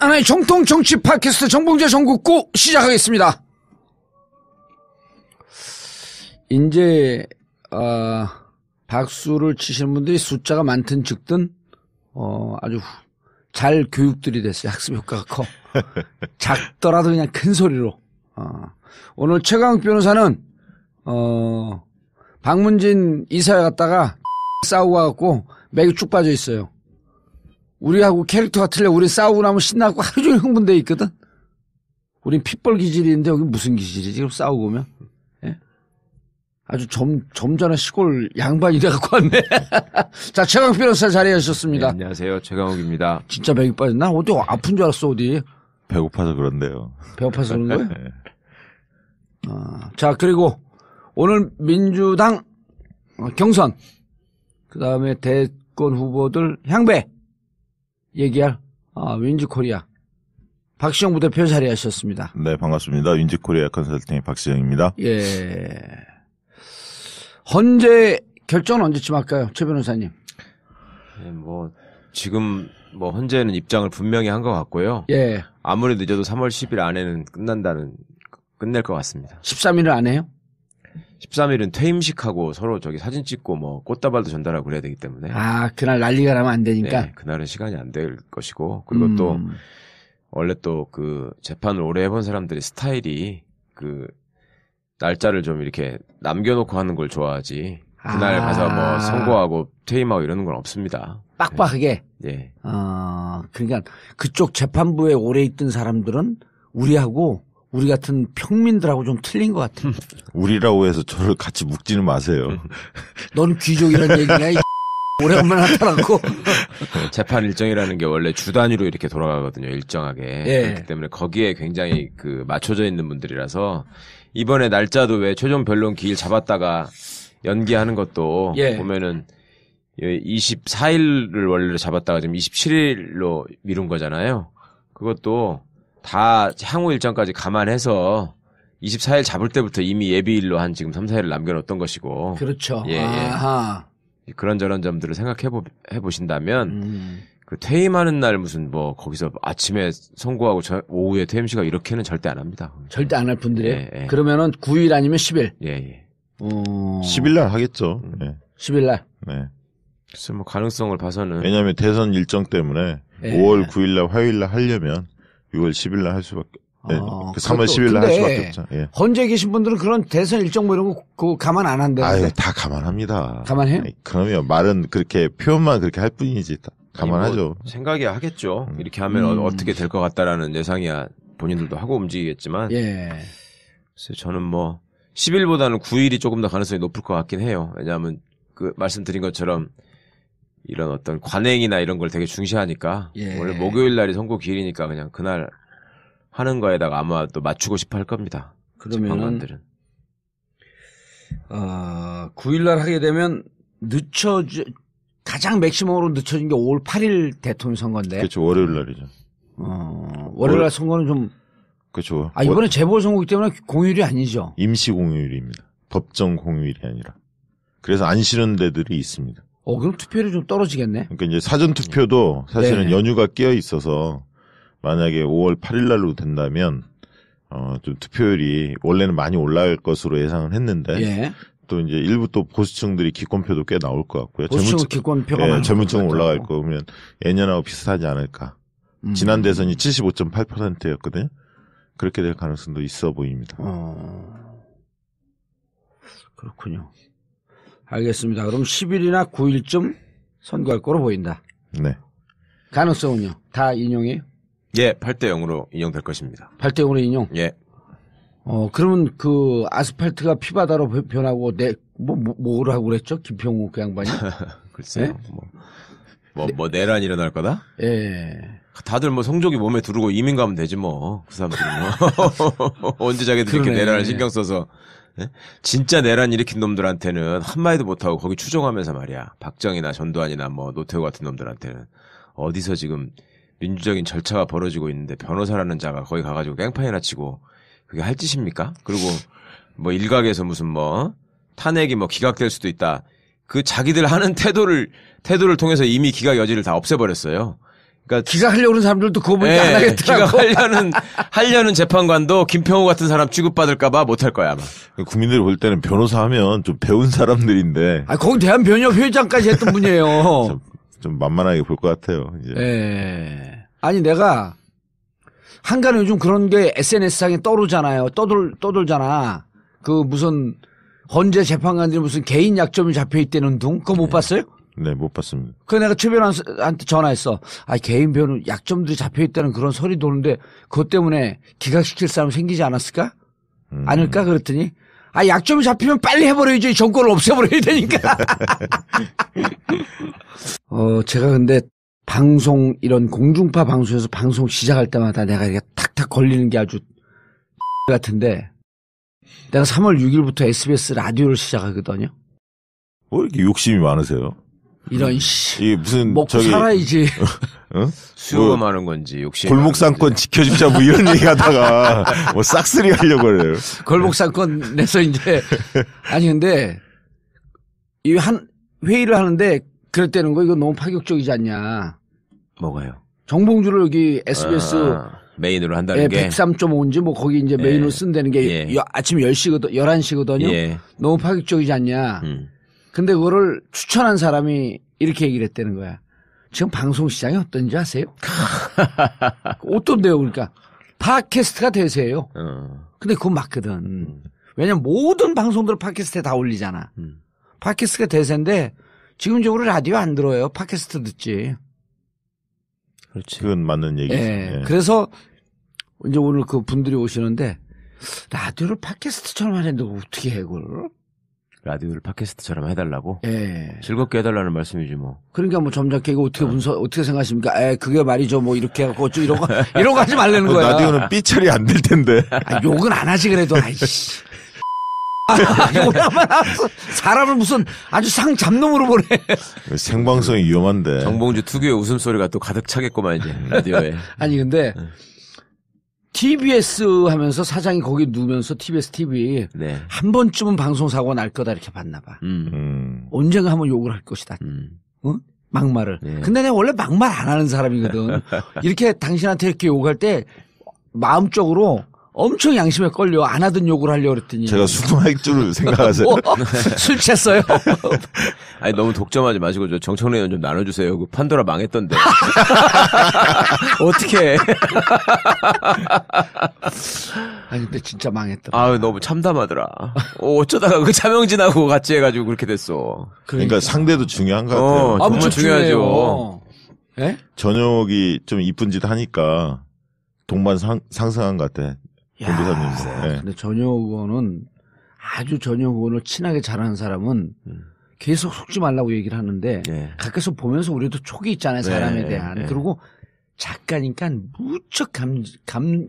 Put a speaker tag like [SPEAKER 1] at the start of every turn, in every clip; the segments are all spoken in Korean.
[SPEAKER 1] 하나의 정통 정치 팟캐스트 정봉재 정국구 시작하겠습니다. 이제 박수를 치시는 분들이 숫자가 많든 적든 아주 잘 교육들이 됐어요. 학습 효과가 커. 작더라도 그냥 큰 소리로. 오늘 최강욱 변호사는 박문진 이사회 갔다가 싸우고 와갖고 맥이 쭉 빠져 있어요. 우리하고 캐릭터가 틀려. 우리 싸우고 나면 신나고 하루 종일 흥분돼 있거든. 우린 핏벌 기질인데 여기 무슨 기질이지? 그럼 싸우고 오면. 예? 아주 좀 전에 시골 양반이 돼갖고 왔네. 자, 최강욱 변호사 자리하셨습니다.
[SPEAKER 2] 네, 안녕하세요. 최강욱입니다.
[SPEAKER 1] 진짜 맥이 빠졌나? 어디 아픈 줄 알았어, 어디?
[SPEAKER 3] 배고파서 그런데요.
[SPEAKER 1] 배고파서 그런 거예요? 네. 자, 그리고 오늘 민주당 경선, 그 다음에 대권 후보들 향배 얘기할 윈지코리아 박시영 부대표 자리하셨습니다.
[SPEAKER 3] 네, 반갑습니다. 윈지코리아 컨설팅의 박시영입니다.
[SPEAKER 1] 예. 헌재 결정은 언제쯤 할까요, 최 변호사님?
[SPEAKER 2] 네, 지금 헌재는 입장을 분명히 한 것 같고요.
[SPEAKER 1] 예.
[SPEAKER 2] 아무리 늦어도 3월 10일 안에는 끝낼 것 같습니다.
[SPEAKER 1] 13일을 안 해요?
[SPEAKER 2] 13일은 퇴임식하고 서로 사진 찍고 꽃다발도 전달하고 그래야 되기 때문에.
[SPEAKER 1] 그날 난리가 나면 안 되니까?
[SPEAKER 2] 네, 그날은 시간이 안 될 것이고, 그리고 또, 원래 또 재판을 오래 해본 사람들의 스타일이 날짜를 좀 이렇게 남겨놓고 하는 걸 좋아하지, 그날 가서 선고하고 퇴임하고 이러는 건 없습니다.
[SPEAKER 1] 빡빡하게?
[SPEAKER 2] 네.
[SPEAKER 1] 그러니까 그쪽 재판부에 오래 있던 사람들은 우리 같은 평민들하고 좀 틀린 것 같아.
[SPEAKER 3] 우리라고 해서 저를 같이 묶지는 마세요.
[SPEAKER 1] 넌 귀족이라는 얘기냐? 오래간만에 나타났고.
[SPEAKER 2] 재판 일정이라는 게 원래 주 단위로 이렇게 돌아가거든요. 일정하게.
[SPEAKER 1] 예.
[SPEAKER 2] 그렇기 때문에 거기에 굉장히 맞춰져 있는 분들이라서 이번에 날짜도 왜 최종 변론 기일 잡았다가 연기하는 것도
[SPEAKER 1] 예.
[SPEAKER 2] 보면은 24일을 원래 잡았다가 지금 27일로 미룬 거잖아요. 그것도 다 향후 일정까지 감안해서 24일 잡을 때부터 이미 예비일로 한 지금 3, 4일을 남겨놓았던 것이고.
[SPEAKER 1] 그렇죠.
[SPEAKER 2] 예,
[SPEAKER 1] 아하.
[SPEAKER 2] 그런저런 점들을 생각해 보신다면, 퇴임하는 날 거기서 아침에 선고하고 오후에 퇴임시가 이렇게는 절대 안 합니다.
[SPEAKER 1] 절대 안 할 분들이에요?
[SPEAKER 2] 예, 예.
[SPEAKER 1] 그러면은 9일 아니면 10일?
[SPEAKER 2] 예, 예.
[SPEAKER 3] 10일 날 하겠죠. 네.
[SPEAKER 1] 10일 날?
[SPEAKER 3] 네.
[SPEAKER 2] 글쎄 가능성을 봐서는.
[SPEAKER 3] 왜냐하면 대선 일정 때문에
[SPEAKER 2] 예.
[SPEAKER 3] 5월 9일 날 화요일 날 하려면 6월 10일 날 할 수밖에, 3월 10일 날 할 수밖에 없죠. 예.
[SPEAKER 1] 헌재에 계신 분들은 그런 대선 일정 이런 거 감안 안 한대요.
[SPEAKER 3] 다 감안합니다.
[SPEAKER 1] 감안해요?
[SPEAKER 3] 그러면 말은 표현만 그렇게 할 뿐이지, 감안하죠.
[SPEAKER 2] 생각이 하겠죠. 이렇게 하면 어떻게 될 것 같다라는 예상이야 본인들도 하고 움직이겠지만.
[SPEAKER 1] 예.
[SPEAKER 2] 그래서 저는 10일보다는 9일이 조금 더 가능성이 높을 것 같긴 해요. 왜냐하면 말씀드린 것처럼 이런 어떤 관행이나 이런 걸 되게 중시하니까.
[SPEAKER 1] 예.
[SPEAKER 2] 원래 목요일 날이 선고 기일이니까 그냥 그날 하는 거에다가 아마 또 맞추고 싶어 할 겁니다.
[SPEAKER 1] 그러면은 9일 날 하게 되면 가장 맥시멈으로 늦춰진 게 5월 8일 대통령 선거인데.
[SPEAKER 3] 그렇죠. 월요일 날이죠.
[SPEAKER 1] 월요일 날 선거는 좀.
[SPEAKER 3] 그렇죠.
[SPEAKER 1] 이번에 재보선거이기 때문에 공휴일이 아니죠.
[SPEAKER 3] 임시 공휴일입니다. 법정 공휴일이 아니라. 그래서 안 쉬는 데들이 있습니다.
[SPEAKER 1] 그럼 투표율이 좀 떨어지겠네.
[SPEAKER 3] 그러니까 이제 사전 투표도 사실은 연휴가 끼어 있어서 만약에 5월 8일 날로 된다면 좀 투표율이 원래는 많이 올라갈 것으로 예상을 했는데
[SPEAKER 1] 예.
[SPEAKER 3] 또 이제 일부 또 보수층들이 기권표도 꽤 나올 것 같고요.
[SPEAKER 1] 보수층 기권표가
[SPEAKER 3] 재무층 올라갈 거면 예년하고 비슷하지 않을까. 지난 대선이 75.8%였거든요. 그렇게 될 가능성도 있어 보입니다.
[SPEAKER 1] 그렇군요. 알겠습니다. 그럼 10일이나 9일쯤 선거할 거로 보인다.
[SPEAKER 3] 네.
[SPEAKER 1] 가능성은요? 다 인용해요?
[SPEAKER 2] 예, 8대 0으로 인용될 것입니다.
[SPEAKER 1] 8대 0으로 인용?
[SPEAKER 2] 예.
[SPEAKER 1] 그러면 아스팔트가 피바다로 변하고 뭐라고 그랬죠? 김평우 양반이?
[SPEAKER 2] 글쎄요. 네? 내란 일어날 거다?
[SPEAKER 1] 예.
[SPEAKER 2] 다들 성적이 몸에 두르고 이민 가면 되지 그 사람들은 언제 자기들이 이렇게 내란을 신경 써서. 네? 진짜 내란 일으킨 놈들한테는 한마디도 못하고 거기 추종하면서 말이야. 박정희나 전두환이나 노태우 같은 놈들한테는 어디서 지금 민주적인 절차가 벌어지고 있는데 변호사라는 자가 거기 가가지고 깽판이나 치고 그게 할 짓입니까? 그리고 일각에서 무슨 탄핵이 기각될 수도 있다. 자기들 하는 태도를 통해서 이미 기각 여지를 다 없애버렸어요. 그러니까
[SPEAKER 1] 기각하려고 그러는 사람들도 그거 보니까 안 하겠더라고.
[SPEAKER 2] 하려는 재판관도 김평호 같은 사람 취급받을까봐 못할 거야 아마.
[SPEAKER 3] 국민들이 볼 때는 변호사 하면 좀 배운 사람들인데.
[SPEAKER 1] 아, 거기 대한변협 회장까지 했던 분이에요.
[SPEAKER 3] 좀 만만하게 볼 것 같아요. 이제.
[SPEAKER 1] 예. 아니, 내가 한간에 요즘 그런 게 SNS상에 떠오르잖아요. 떠돌잖아. 그 무슨 헌재 재판관들이 무슨 개인 약점이 잡혀 있다는 둥? 그거 못 봤어요?
[SPEAKER 3] 네, 못 봤습니다.
[SPEAKER 1] 그 내가 최 변호사한테 전화했어. 아, 개인 변호 약점들이 잡혀 있다는 그런 소리 도는데 그것 때문에 기각시킬 사람 생기지 않았을까? 않을까? 그랬더니 아, 약점이 잡히면 빨리 해버려야지. 정권을 없애버려야 되니까. 제가 근데 방송 이런 공중파 방송에서 방송 시작할 때마다 내가 이렇게 탁탁 걸리는 게 아주 같은데 내가 3월 6일부터 SBS 라디오를 시작하거든요.
[SPEAKER 3] 뭐 이렇게 욕심이 많으세요?
[SPEAKER 1] 이런
[SPEAKER 3] 이게 무슨
[SPEAKER 1] 먹고
[SPEAKER 3] 저기
[SPEAKER 1] 살아야지.
[SPEAKER 3] 어?
[SPEAKER 2] 수요가
[SPEAKER 3] 뭐
[SPEAKER 2] 많은 건지 욕심.
[SPEAKER 3] 골목상권 지켜주자 뭐 이런 얘기하다가 뭐 싹쓸이 하려고 그래요.
[SPEAKER 1] 골목상권 내서 이제 아니 근데 이 한 회의를 하는데 그랬다는 거 이거 너무 파격적이지 않냐.
[SPEAKER 2] 뭐가요?
[SPEAKER 1] 정봉주를 여기 SBS
[SPEAKER 2] 메인으로 한다는 게
[SPEAKER 1] 103.5인지 뭐 거기 이제 메인으로 쓴다는 게 아침 10시거든 11시거든요.
[SPEAKER 2] 예.
[SPEAKER 1] 너무 파격적이지 않냐. 근데 그거를 추천한 사람이 이렇게 얘기를 했다는 거야. 지금 방송 시장이 어떤지 아세요? 어떤데요? 그러니까 팟캐스트가 대세예요. 근데 그건 맞거든. 왜냐면 모든 방송들을 팟캐스트에 다 올리잖아. 팟캐스트가 대세인데 지금적으로 라디오 안 들어요. 팟캐스트 듣지.
[SPEAKER 2] 그렇지.
[SPEAKER 3] 그건 맞는 얘기죠.
[SPEAKER 1] 예.
[SPEAKER 3] 예.
[SPEAKER 1] 그래서 이제 오늘 그 분들이 오시는데 라디오를 팟캐스트처럼 하는데 어떻게 해 그걸?
[SPEAKER 2] 라디오를 팟캐스트처럼 해달라고?
[SPEAKER 1] 예.
[SPEAKER 2] 즐겁게 해달라는 말씀이지 뭐.
[SPEAKER 1] 그러니까 뭐 점잖게 이거 어떻게 생각하십니까? 그게 말이죠. 뭐 이렇게 해갖고 어쩌고 이런 거 하지 말라는 거야.
[SPEAKER 3] 라디오는 삐처리 안 될 텐데.
[SPEAKER 1] 아, 욕은 안 하지 그래도. 아이씨. 사람을 무슨 아주 상잡놈으로 보내.
[SPEAKER 3] 생방송이 위험한데.
[SPEAKER 2] 정봉주 특유의 웃음소리가 또 가득 차겠구만 이제 라디오에.
[SPEAKER 1] 아니 근데 TBS 하면서 사장이 거기 누우면서 TBS TV
[SPEAKER 2] 네.
[SPEAKER 1] 한 번쯤은 방송사고가 날 거다 이렇게 봤나 봐. 언젠가 한번 욕을 할 것이다. 어? 막말을.
[SPEAKER 2] 네.
[SPEAKER 1] 근데 내가 원래 막말 안 하는 사람이거든. 이렇게 당신한테 이렇게 욕할 때 마음적으로 엄청 양심에 걸려. 안 하던 욕을 하려고 그랬더니.
[SPEAKER 3] 제가 수긍할 줄 생각하세요?
[SPEAKER 1] 술 챘어요?
[SPEAKER 2] 아니, 너무 독점하지 마시고, 저 정청래 의원 좀 나눠주세요. 그 판도라 망했던데. 어떻게
[SPEAKER 1] 아니, 근데 진짜 망했다.
[SPEAKER 3] 아,
[SPEAKER 2] 너무 참담하더라. 어쩌다가 그 차명진하고 같이 해가지고 그렇게 됐어.
[SPEAKER 3] 그러니까 상대도 중요한 것 같아요.
[SPEAKER 2] 정말 중요하죠.
[SPEAKER 1] 예?
[SPEAKER 3] 전역이 좀 이쁜 짓 하니까 동반 상승한 것 같아. 변호사님. 네.
[SPEAKER 1] 근데 전혁 의원은 아주 전혁 의원을 친하게 잘하는 사람은 계속 속지 말라고 얘기를 하는데 가까이서 보면서 우리도 촉이 있잖아요. 사람에 대한. 그리고 작가니까 무척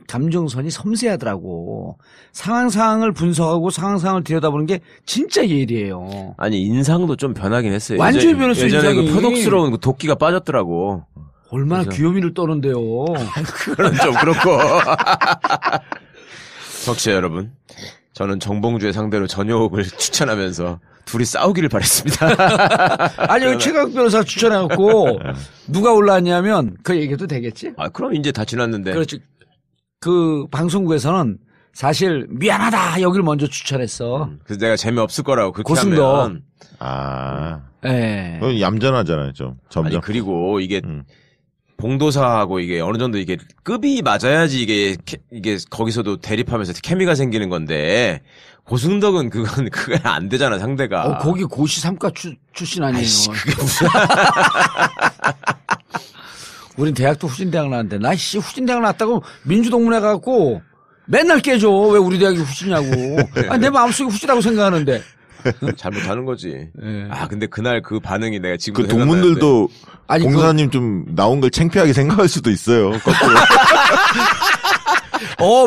[SPEAKER 1] 감정선이 섬세하더라고. 상황을 분석하고 상황을 들여다보는 게 진짜 예리해요.
[SPEAKER 2] 아니, 인상도 좀 변하긴 했어요.
[SPEAKER 1] 완전히 변했어요.
[SPEAKER 2] 예전에
[SPEAKER 1] 인상이.
[SPEAKER 2] 그 표독스러운 그 도끼가 빠졌더라고.
[SPEAKER 1] 얼마나
[SPEAKER 2] 그래서.
[SPEAKER 1] 귀요미를 떠는데요.
[SPEAKER 2] 그거는 좀 그렇고. 청취자 여러분, 저는 정봉주의 상대로 전효옥을 추천하면서 둘이 싸우기를 바랬습니다.
[SPEAKER 1] 아니, 여기 최강 변호사 추천해갖고 누가 올라왔냐면 그 얘기도 되겠지?
[SPEAKER 2] 그럼 이제 다 지났는데.
[SPEAKER 1] 그렇지. 그 방송국에서는 사실 미안하다 여기를 먼저 추천했어.
[SPEAKER 2] 그래서 내가 재미없을 거라고 그렇게
[SPEAKER 1] 고승도.
[SPEAKER 2] 하면.
[SPEAKER 1] 예.
[SPEAKER 3] 그건 얌전하잖아요, 좀. 점점.
[SPEAKER 2] 아니, 그리고 이게 봉도사하고 이게 어느 정도 이게 급이 맞아야지 이게 거기서도 대립하면서 케미가 생기는 건데 고승덕은 그건 안 되잖아 상대가.
[SPEAKER 1] 거기 고시 3과 출신 아니에요.
[SPEAKER 2] 아이씨, 그게 무슨.
[SPEAKER 1] 우린 대학도 후진대학 나왔는데 나 후진대학 나왔다고 민주동문회 가갖고 맨날 깨져. 왜 우리 대학이 후진이냐고. 아니, 내 마음속에 후진하고 생각하는데.
[SPEAKER 2] 잘못하는 거지.
[SPEAKER 1] 네.
[SPEAKER 2] 근데 그날 그 반응이 내가 지금
[SPEAKER 3] 그 동문들도
[SPEAKER 1] 아니,
[SPEAKER 3] 공사님 좀 나온 걸 창피하게 생각할 수도 있어요. 거꾸로.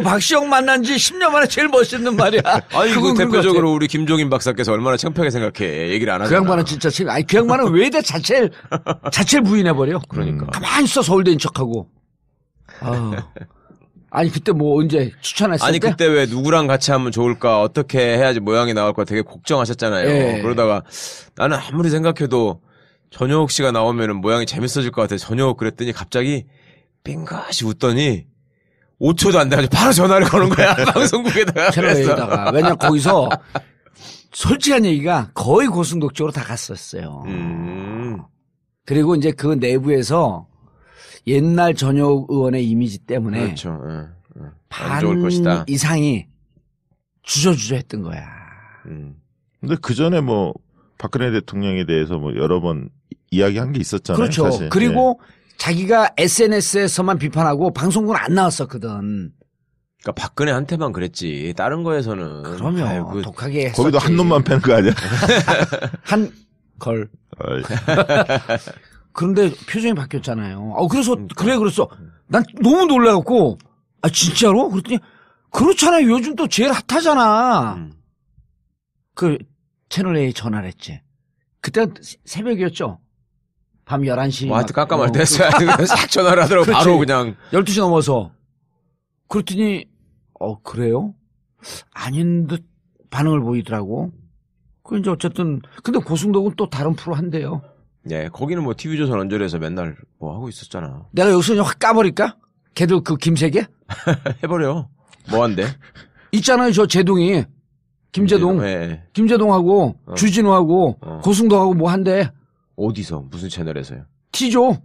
[SPEAKER 1] 박시영 만난 지 10년 만에 제일 멋있는 말이야.
[SPEAKER 2] 아니, 그 대표적으로 우리 김종인 박사께서 얼마나 창피하게 생각해. 얘기를 안 하잖아.
[SPEAKER 1] 그 양반은 진짜 그 양반은 외대 자체를 부인해버려.
[SPEAKER 2] 그러니까.
[SPEAKER 1] 가만히 있어 서울대인 척하고. 아니, 그때 뭐 언제 추천했을 때?
[SPEAKER 2] 아니, 그때 왜 누구랑 같이 하면 좋을까, 어떻게 해야지 모양이 나올까 되게 걱정하셨잖아요.
[SPEAKER 1] 예.
[SPEAKER 2] 그러다가 나는 아무리 생각해도 전효옥 씨가 나오면은 모양이 재밌어질 것 같아. 전효옥 그랬더니 갑자기 빙긋이 웃더니 5초도 안 돼가지고 바로 전화를 거는 거야. 방송국에다가.
[SPEAKER 1] 채널A에다가. 왜냐면 거기서 솔직한 얘기가 거의 고승독적으로 다 갔었어요. 그리고 이제 그 내부에서 옛날 전효옥 의원의 이미지 때문에
[SPEAKER 2] 그렇죠. 안
[SPEAKER 1] 반
[SPEAKER 2] 좋을 것이다.
[SPEAKER 1] 이상이 주저주저 했던 거야.
[SPEAKER 3] 근데 그 전에 뭐 박근혜 대통령에 대해서 뭐 여러 번 이야기한 게 있었잖아요.
[SPEAKER 1] 그렇죠.
[SPEAKER 3] 사실.
[SPEAKER 1] 그리고 자기가 SNS에서만 비판하고 방송국은 안 나왔었거든.
[SPEAKER 2] 그러니까 박근혜한테만 그랬지. 다른 거에서는.
[SPEAKER 1] 그러면
[SPEAKER 2] 아이고,
[SPEAKER 1] 독하게 했었지.
[SPEAKER 3] 거기도 한 놈만 패는 거 아니야?
[SPEAKER 1] 한 걸. 그런데 표정이 바뀌었잖아요. 그래서 그랬어. 난 너무 놀라갖고 진짜로? 그랬더니 그렇잖아요. 요즘 또 제일 핫하잖아. 그 채널A에 전화를 했지. 그때가 새벽이었죠. 밤 11시.
[SPEAKER 2] 뭐 하여튼 깜깜할 때 했어요. 싹 전화를 하더라고.
[SPEAKER 1] 그렇지.
[SPEAKER 2] 바로 그냥.
[SPEAKER 1] 12시 넘어서. 그랬더니 그래요? 아닌 듯 반응을 보이더라고. 그 이제 어쨌든 근데 고승덕은 또 다른 프로 한대요.
[SPEAKER 2] 예, 거기는 뭐 TV조선 언저리에서 맨날 뭐 하고 있었잖아.
[SPEAKER 1] 내가 여기서 그냥 확 까버릴까? 걔들 그 김세계?
[SPEAKER 2] 해버려. 뭐 한대?
[SPEAKER 1] 있잖아요, 저 제동이. 김제동.
[SPEAKER 2] 예.
[SPEAKER 1] 김제동하고 주진우하고 고승덕하고 뭐 한대.
[SPEAKER 2] 어디서? 무슨 채널에서요?
[SPEAKER 1] T조.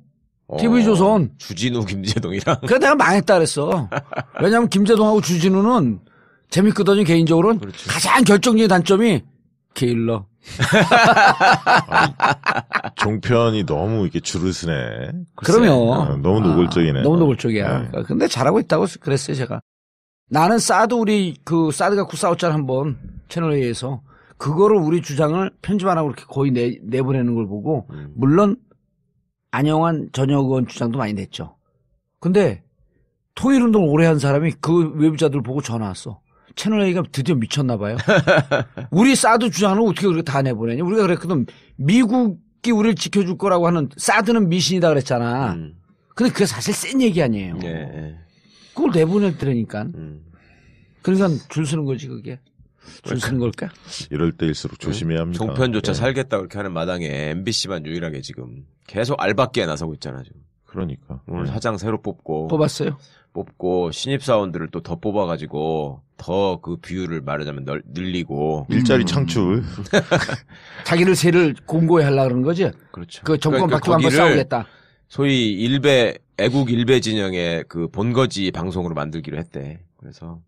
[SPEAKER 1] TV조선.
[SPEAKER 2] 주진우, 김재동이랑.
[SPEAKER 1] 그래 내가 망했다 그랬어. 왜냐면 김제동하고 주진우는 재밌거든요, 개인적으로는.
[SPEAKER 2] 그렇지.
[SPEAKER 1] 가장 결정적인 단점이 킬러.
[SPEAKER 3] 종편이 너무 이렇게 줄을 서네.
[SPEAKER 1] 그러면.
[SPEAKER 3] 너무 노골적이네.
[SPEAKER 1] 너무 노골적이야.
[SPEAKER 3] 네.
[SPEAKER 1] 근데 잘하고 있다고 그랬어요, 제가. 나는 사드 우리 사드 갖고 싸웠잖아, 한번. 채널A에서. 그거를 우리 주장을 편집 안 하고 이렇게 거의 내보내는 걸 보고, 물론, 안영환 전혁 의원 주장도 많이 냈죠. 근데, 통일운동을 오래 한 사람이 그 외부자들 보고 전화 왔어. 채널A가 드디어 미쳤나 봐요. 우리 사드 주장을 어떻게 그렇게 다 내보내냐. 우리가 그랬거든. 미국이 우리를 지켜줄 거라고 하는 사드는 미신이다 그랬잖아. 근데 그게 사실 센 얘기 아니에요.
[SPEAKER 2] 예.
[SPEAKER 1] 그걸 내보냈더라니까. 그러니까 줄 서는 거지 그게. 줄 서는 걸까?
[SPEAKER 3] 이럴 때일수록 조심해야 합니다.
[SPEAKER 2] 종편조차
[SPEAKER 3] 예.
[SPEAKER 2] 살겠다 그렇게 하는 마당에 MBC만 유일하게 지금 계속 알박기에 나서고 있잖아 지금.
[SPEAKER 3] 그러니까.
[SPEAKER 2] 오늘 사장 새로
[SPEAKER 1] 뽑았어요?
[SPEAKER 2] 뽑고 신입사원들을 또 더 뽑아가지고 더 그 비율을 말하자면 늘리고
[SPEAKER 3] 일자리 창출.
[SPEAKER 1] 자기를 세를 공고히 하려고 그러는 거지?
[SPEAKER 2] 그렇죠.
[SPEAKER 1] 그 정권
[SPEAKER 2] 그러니까
[SPEAKER 1] 바뀌고 한번
[SPEAKER 2] 거기를
[SPEAKER 1] 싸우겠다.
[SPEAKER 2] 소위 애국 일베 진영의 그 본거지 방송으로 만들기로 했대. 그래서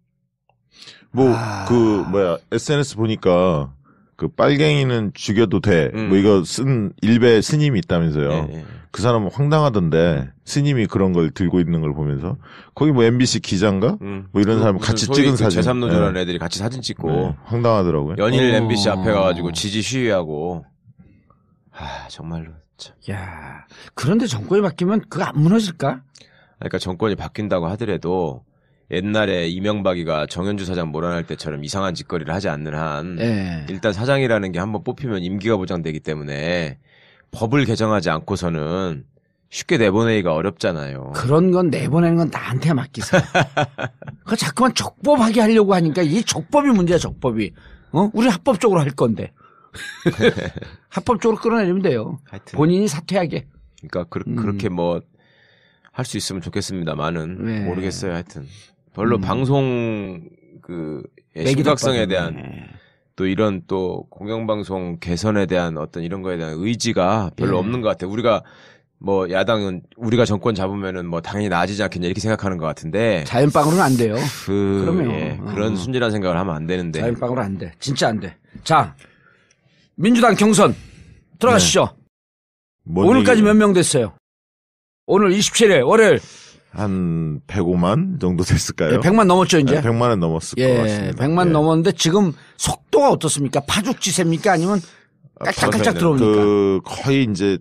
[SPEAKER 3] SNS 보니까 그 빨갱이는 죽여도 돼. 뭐 이거 쓴 일베 스님이 있다면서요.
[SPEAKER 2] 예.
[SPEAKER 3] 그 사람은 황당하던데 스님이 그런 걸 들고 있는 걸 보면서 거기 뭐 MBC 기자인가? 뭐 이런 사람 같이 찍은 사진.
[SPEAKER 2] 제3노조라는 애들이 같이 사진 찍고
[SPEAKER 3] 황당하더라고요.
[SPEAKER 2] 연일 MBC 앞에 가가지고 지지 시위하고 정말로 참.
[SPEAKER 1] 야, 그런데 정권이 바뀌면 그거 안 무너질까?
[SPEAKER 2] 그러니까 정권이 바뀐다고 하더라도 옛날에 이명박이가 정현주 사장 몰아낼 때처럼 이상한 짓거리를 하지 않는 한
[SPEAKER 1] 예.
[SPEAKER 2] 일단 사장이라는 게 한번 뽑히면 임기가 보장되기 때문에 법을 개정하지 않고서는 쉽게 내보내기가 어렵잖아요.
[SPEAKER 1] 그런 건 내보내는 건 나한테 맡기세요. 그 자꾸만 적법하게 하려고 하니까 이 적법이 문제야, 적법이. 우리 합법적으로 할 건데. 합법적으로 끌어내면 돼요.
[SPEAKER 2] 하여튼.
[SPEAKER 1] 본인이 사퇴하게.
[SPEAKER 2] 그러니까 그렇게 뭐 할 수 있으면 좋겠습니다만은
[SPEAKER 1] 네.
[SPEAKER 2] 모르겠어요. 하여튼 별로 방송 심각성에 대한 또 이런 또 공영방송 개선에 대한 어떤 이런 거에 대한 의지가 별로 없는 것 같아요. 우리가 뭐 야당은 우리가 정권 잡으면은 뭐 당연히 나아지지 않겠냐 이렇게 생각하는 것 같은데
[SPEAKER 1] 자연빵으로는 안 돼요. 그러면.
[SPEAKER 2] 그런 순진한 생각을 하면 안 되는데
[SPEAKER 1] 자연빵으로 안 돼. 진짜 안 돼. 자, 민주당 경선 들어가시죠. 오늘까지 몇 명 됐어요? 오늘 27일 월요일.
[SPEAKER 3] 한 105만 정도 됐을까요?
[SPEAKER 1] 네, 100만 넘었죠, 이제?
[SPEAKER 3] 100만은 넘었을 것 같습니다.
[SPEAKER 1] 100만 넘었는데 지금 속도가 어떻습니까? 파죽지세입니까? 아니면 깔짝깔짝 들어옵니까?
[SPEAKER 3] 거의 이제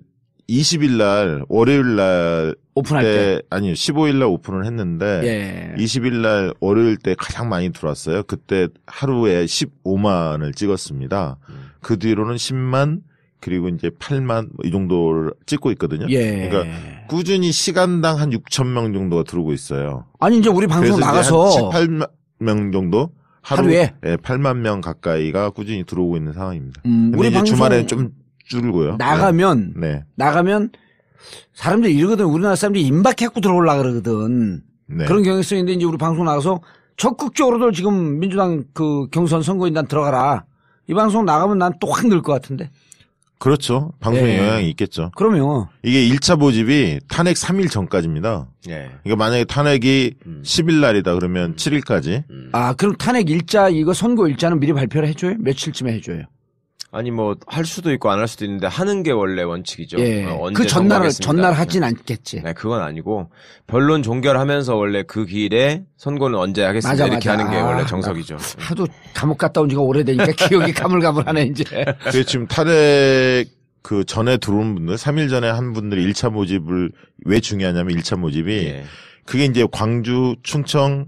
[SPEAKER 3] 20일 날, 월요일 날.
[SPEAKER 1] 오픈할 때?
[SPEAKER 3] 아니요, 15일 날 오픈을 했는데. 20일 날 월요일 때 가장 많이 들어왔어요. 그때 하루에 15만을 찍었습니다. 그 뒤로는 10만, 그리고 이제 8만 이 정도를 찍고 있거든요. 그러니까 꾸준히 시간당 한 6천 명 정도가 들어오고 있어요.
[SPEAKER 1] 아니 이제 우리 방송 나가서
[SPEAKER 3] 한 18명 정도
[SPEAKER 1] 하루에
[SPEAKER 3] 8만 명 가까이가 꾸준히 들어오고 있는 상황입니다.
[SPEAKER 1] 우리
[SPEAKER 3] 이제
[SPEAKER 1] 방송
[SPEAKER 3] 주말에 좀 줄고요.
[SPEAKER 1] 나가면
[SPEAKER 3] 네.
[SPEAKER 1] 사람들이 이러거든. 우리나라 사람들이 임박해갖고 들어오려고 그러거든.
[SPEAKER 3] 네.
[SPEAKER 1] 그런 경향성인데 이제 우리 방송 나가서 적극적으로도 지금 민주당 그 경선 선거인단 들어가라. 이 방송 나가면 난 또 확 늘 것 같은데.
[SPEAKER 3] 그렇죠. 방송에 영향이 있겠죠.
[SPEAKER 1] 그러면
[SPEAKER 3] 이게 1차 모집이 탄핵 3일 전까지입니다.
[SPEAKER 2] 예.
[SPEAKER 3] 그러니까 만약에 탄핵이 10일 날이다 그러면 7일까지.
[SPEAKER 1] 그럼 탄핵 일자 이거 선거 일자는 미리 발표를 해줘요? 며칠쯤에 해줘요?
[SPEAKER 2] 아니 뭐 할 수도 있고 안 할 수도 있는데 하는 게 원래 원칙이죠.
[SPEAKER 1] 예.
[SPEAKER 2] 언제
[SPEAKER 1] 그 전날
[SPEAKER 2] 선거하겠습니다.
[SPEAKER 1] 하진 않겠지.
[SPEAKER 2] 네, 그건 아니고 변론 종결하면서 원래 그 길에 선거는 언제 하겠습니다. 이렇게 하는 게 원래 정석이죠.
[SPEAKER 1] 하도 감옥 갔다 온 지가 오래되니까 기억이 가물가물하네 이제.
[SPEAKER 3] 그래서 지금 탄핵 그 전에 들어온 분들 3일 전에 한 분들이 1차 모집을 왜 중요하냐면 1차 모집이
[SPEAKER 2] 예.
[SPEAKER 3] 그게 이제 광주, 충청,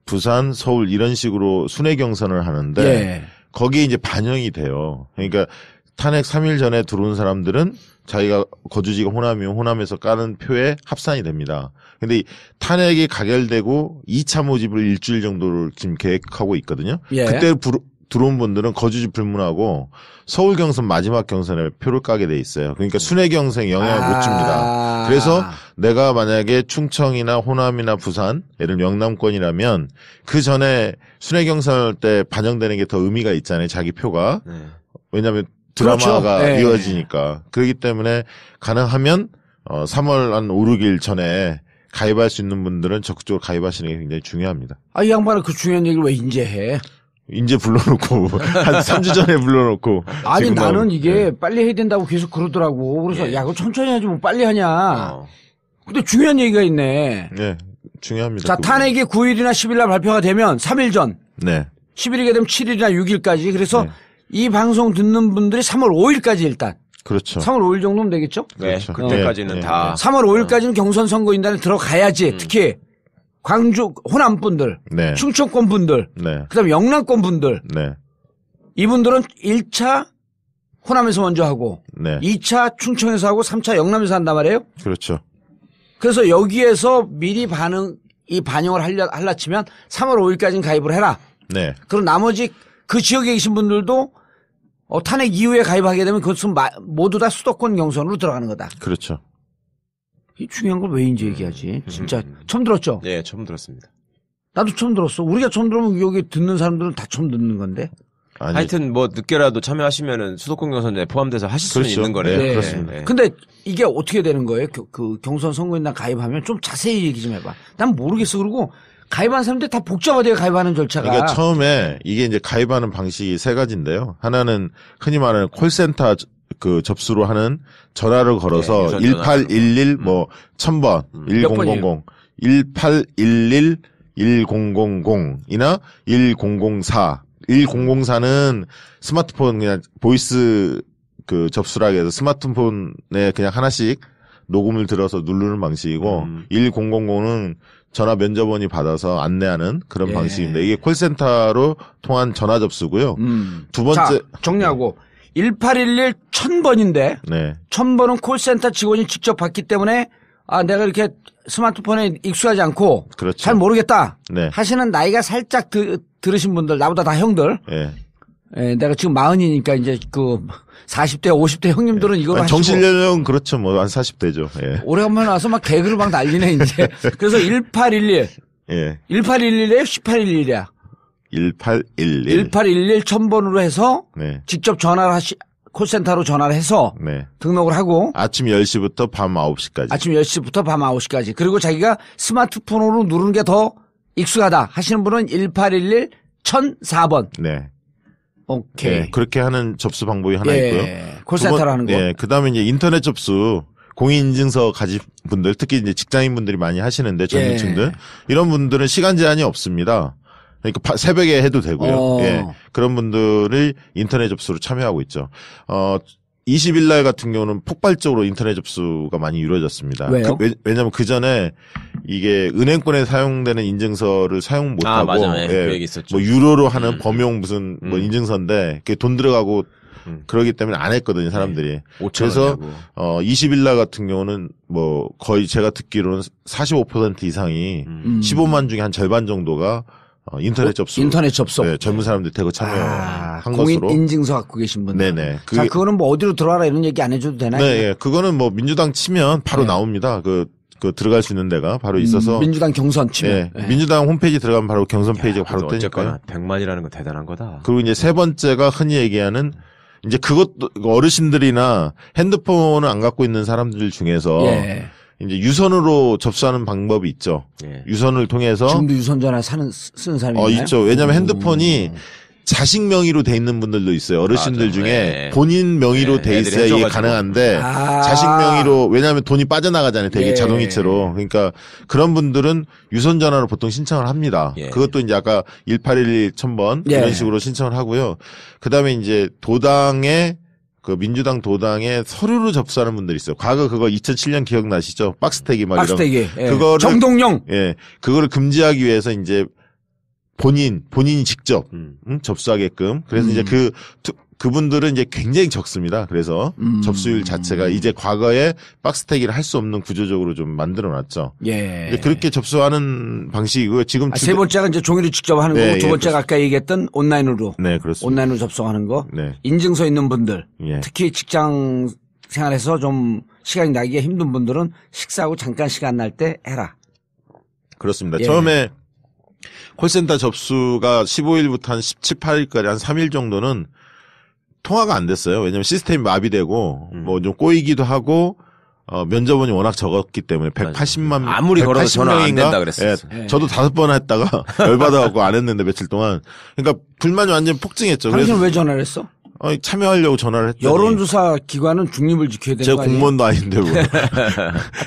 [SPEAKER 3] 부산, 서울 이런 식으로 순회 경선을 하는데
[SPEAKER 1] 예.
[SPEAKER 3] 거기에 이제 반영이 돼요. 그러니까 탄핵 3일 전에 들어온 사람들은 자기가 거주지가 호남이면 호남에서 까는 표에 합산이 됩니다. 근데 이 탄핵이 가결되고 2차 모집을 일주일 정도를 지금 계획하고 있거든요.
[SPEAKER 1] 예.
[SPEAKER 3] 그때 들어온 분들은 거주지 불문하고 서울 경선 마지막 경선에 표를 까게 돼 있어요. 그러니까 순회 경선에 영향을 못 줍니다. 그래서 내가 만약에 충청이나 호남이나 부산, 예를 들면 영남권이라면 그 전에 순회 경선할 때 반영되는 게 더 의미가 있잖아요. 자기 표가.
[SPEAKER 2] 네.
[SPEAKER 3] 왜냐하면 드라마가
[SPEAKER 1] 그렇죠. 네.
[SPEAKER 3] 이어지니까. 그렇기 때문에 가능하면 3월 한 5, 6일 전에 가입할 수 있는 분들은 적극적으로 가입하시는 게 굉장히 중요합니다.
[SPEAKER 1] 이 양반은 그 중요한 얘기를 왜 이제 해?
[SPEAKER 3] 이제 불러놓고 한 3주 전에 불러놓고
[SPEAKER 1] 아니
[SPEAKER 3] 지금
[SPEAKER 1] 나는
[SPEAKER 3] 나오고.
[SPEAKER 1] 이게
[SPEAKER 3] 네.
[SPEAKER 1] 빨리 해야 된다고 계속 그러더라고. 그래서
[SPEAKER 2] 예.
[SPEAKER 1] 야 그거 천천히 하지 뭐 빨리 하냐.
[SPEAKER 2] 어.
[SPEAKER 1] 근데 중요한 얘기가 있네.
[SPEAKER 3] 네, 중요합니다.
[SPEAKER 1] 자, 탄핵이 9일이나 10일 날 발표가 되면 3일 전,
[SPEAKER 3] 네,
[SPEAKER 1] 10일이게 되면 7일이나 6일까지. 그래서
[SPEAKER 3] 네.
[SPEAKER 1] 이 방송 듣는 분들이 3월 5일까지 일단.
[SPEAKER 3] 그렇죠.
[SPEAKER 1] 3월 5일 정도면 되겠죠?
[SPEAKER 2] 네,
[SPEAKER 3] 그렇죠.
[SPEAKER 2] 그때까지는
[SPEAKER 3] 네,
[SPEAKER 2] 다
[SPEAKER 1] 3월 5일까지는 경선 선거인단에 들어가야지. 특히 광주 호남 분들,
[SPEAKER 3] 네,
[SPEAKER 1] 충청권 분들,
[SPEAKER 3] 네,
[SPEAKER 1] 그다음에 영남권 분들.
[SPEAKER 3] 네,
[SPEAKER 1] 이분들은 1차 호남에서 먼저 하고
[SPEAKER 3] 네,
[SPEAKER 1] 2차 충청에서 하고 3차 영남에서 한단 말이에요.
[SPEAKER 3] 그렇죠.
[SPEAKER 1] 그래서 여기에서 미리 반영을 하려 치면 3월 5일까지는 가입을 해라.
[SPEAKER 3] 네,
[SPEAKER 1] 그리고 나머지 그 지역에 계신 분들도 탄핵 이후에 가입하게 되면 그것은 모두 다 수도권 경선으로 들어가는 거다.
[SPEAKER 3] 그렇죠.
[SPEAKER 1] 이 중요한 걸 왜 이제 얘기하지? 진짜 처음 들었죠?
[SPEAKER 2] 예, 처음 들었습니다.
[SPEAKER 1] 나도 처음 들었어. 우리가 처음 들으면 여기 듣는 사람들은 다 처음 듣는 건데.
[SPEAKER 3] 아니,
[SPEAKER 2] 하여튼 뭐 늦게라도 참여하시면은 수도권 경선에 포함돼서 하실 수는
[SPEAKER 3] 그렇죠.
[SPEAKER 2] 있는 거네요.
[SPEAKER 3] 네, 그렇습니다.
[SPEAKER 2] 네.
[SPEAKER 1] 근데 이게 어떻게 되는 거예요? 그 경선 선거인단 가입하면 좀 자세히 얘기 좀 해봐. 난 모르겠어. 그리고 가입한 사람들 다 복잡하대요. 가입하는 절차가.
[SPEAKER 3] 그러니까 처음에 이게 이제 가입하는 방식이 세 가지인데요. 하나는 흔히 말하는 콜센터 그 접수로 하는 전화를 걸어서
[SPEAKER 2] 유선
[SPEAKER 3] 1811 뭐 1000번
[SPEAKER 1] 몇 번이에요?
[SPEAKER 3] 1000 1811 1000이나 1004 1004는 스마트폰 그냥 보이스 그 접수라고 해서 스마트폰에 그냥 하나씩 녹음을 들어서 누르는 방식이고 1000은 전화 면접원이 받아서 안내하는 그런
[SPEAKER 1] 예.
[SPEAKER 3] 방식입니다. 이게 콜센터로 통한 전화 접수고요. 두 번째
[SPEAKER 1] 자, 정리하고 1811 1000번인데
[SPEAKER 3] 네.
[SPEAKER 1] 1000번은 콜센터 직원이 직접 받기 때문에 내가 이렇게 스마트폰에 익숙하지 않고
[SPEAKER 3] 그렇죠.
[SPEAKER 1] 잘 모르겠다
[SPEAKER 3] 네.
[SPEAKER 1] 하시는 나이가 살짝 들으신 분들 나보다 다 형들
[SPEAKER 3] 예.
[SPEAKER 1] 예, 내가 지금 40이니까 이제 그 40대 50대 형님들은 이걸 하시고
[SPEAKER 3] 정신연령 그렇죠. 뭐 한 40대죠. 예.
[SPEAKER 1] 오래간만에 와서 막 개그를 막 난리네 이제. 그래서 1811
[SPEAKER 3] 예.
[SPEAKER 1] 1811이에요 1811이야
[SPEAKER 3] 1811
[SPEAKER 1] 1811 1000번으로 해서
[SPEAKER 3] 네.
[SPEAKER 1] 직접 전화를 콜센터로 전화를 해서
[SPEAKER 3] 네.
[SPEAKER 1] 등록을 하고
[SPEAKER 3] 아침 10시부터 밤 9시까지.
[SPEAKER 1] 아침 10시부터 밤 9시까지. 그리고 자기가 스마트폰으로 누르는 게 더 익숙하다 하시는 분은 1811 1004번.
[SPEAKER 3] 네.
[SPEAKER 1] 오케이.
[SPEAKER 3] 네. 그렇게 하는 접수 방법이 하나
[SPEAKER 1] 예.
[SPEAKER 3] 있고요.
[SPEAKER 1] 콜센터로 하는 거.
[SPEAKER 3] 네. 그다음에 이제 인터넷 접수 공인인증서 가진 분들 특히 이제 직장인분들이 많이 하시는데 전문층들
[SPEAKER 1] 예.
[SPEAKER 3] 이런 분들은 시간 제한이 없습니다. 그러니까 새벽에 해도 되고요. 예. 그런 분들이 인터넷 접수로 참여하고 있죠. 20일 날 같은 경우는 폭발적으로 인터넷 접수가 많이 이루어졌습니다.
[SPEAKER 1] 왜요?
[SPEAKER 3] 왜냐하면 그 전에 이게 은행권에 사용되는 인증서를 사용 못하고,
[SPEAKER 2] 맞아. 예, 그 얘기 있었죠.
[SPEAKER 3] 뭐 유로로 하는 범용 무슨 뭐 인증서인데 그게 돈 들어가고 그러기 때문에 안 했거든요, 사람들이.
[SPEAKER 2] 5천
[SPEAKER 3] 그래서
[SPEAKER 2] 원이라고.
[SPEAKER 3] 20일 날 같은 경우는 뭐 거의 제가 듣기로는 45% 이상이 15만 중에 한 절반 정도가 인터넷 접수.
[SPEAKER 1] 인터넷 접속.
[SPEAKER 3] 네, 젊은 사람들이 대거 참여한
[SPEAKER 1] 공인
[SPEAKER 3] 것으로.
[SPEAKER 1] 인증서 갖고 계신 분들.
[SPEAKER 3] 네네.
[SPEAKER 1] 자, 그거는 뭐 어디로 들어가라 이런 얘기 안 해줘도 되나요?
[SPEAKER 3] 네, 예. 그거는 뭐 민주당 치면 바로 나옵니다. 그 들어갈 수 있는 데가 바로 있어서.
[SPEAKER 1] 민주당 경선 치면.
[SPEAKER 3] 예. 민주당 홈페이지 들어가면 바로 경선 페이지가 바로 뜨니까요.
[SPEAKER 2] 어쨌거나 100만이라는 건 대단한 거다.
[SPEAKER 3] 그리고 이제 세 번째가 흔히 얘기하는 이제 그것도 어르신들이나 핸드폰을 안 갖고 있는 사람들 중에서 이제 유선으로 접수하는 방법이 있죠. 유선을 통해서
[SPEAKER 1] 지금도 유선전화 쓰는 사람이 있나요?
[SPEAKER 3] 있죠. 왜냐하면 핸드폰이 자식 명의로 돼 있는 분들도 있어요. 어르신들
[SPEAKER 2] 맞아.
[SPEAKER 3] 중에 본인 명의로 돼 있어야 이게 가능한데 자식 명의로 왜냐하면 돈이 빠져나가잖아요. 대기 자동이체로. 그러니까 그런 분들은 유선 전화로 보통 신청을 합니다. 그것도 이제 아까 1811 1000번 이런 식으로 신청을 하고요. 그다음에 이제 도당에 그 민주당 도당에 서류로 접수하는 분들이 있어요. 과거 그거 2007년 기억나시죠? 박스태기 막
[SPEAKER 1] 박스태기.
[SPEAKER 3] 이런 그거를
[SPEAKER 1] 정동영.
[SPEAKER 3] 그거를 금지하기 위해서 이제 본인이 직접 접수하게끔. 그래서 이제 그분들은 이제 굉장히 적습니다. 그래서 접수율 자체가 이제 과거에 박스태기를 할 수 없는 구조적으로 좀 만들어놨죠. 그렇게 접수하는 방식이고요. 지금
[SPEAKER 1] 세 번째가 이제 종이로 직접 하는 거고 두 번째가 아까 얘기했던 온라인으로.
[SPEAKER 3] 네, 그렇습니다.
[SPEAKER 1] 온라인으로 접속하는 거.
[SPEAKER 3] 네.
[SPEAKER 1] 인증서 있는 분들, 특히 직장 생활에서 좀 시간이 나기가 힘든 분들은 식사하고 잠깐 시간 날 때 해라.
[SPEAKER 3] 그렇습니다. 처음에 콜센터 접수가 15일부터 한 17, 18일까지 한 3일 정도는 통화가 안 됐어요. 왜냐하면 시스템이 마비되고 뭐 좀 꼬이기도 하고 면접원이 워낙 적었기 때문에 180만
[SPEAKER 2] 아무리 걸어도 전화 안 된다 그랬어요.
[SPEAKER 3] 저도 5번 했다가 열받아갖고 안 했는데 며칠 동안. 그러니까 불만이 완전 폭증했죠.
[SPEAKER 1] 당신은 왜 전화를 했어?
[SPEAKER 3] 참여하려고 전화를 했더니
[SPEAKER 1] 여론조사 기관은 중립을 지켜야 되는 거 아니에요?
[SPEAKER 3] 제가 공무원도 아닌데 뭐.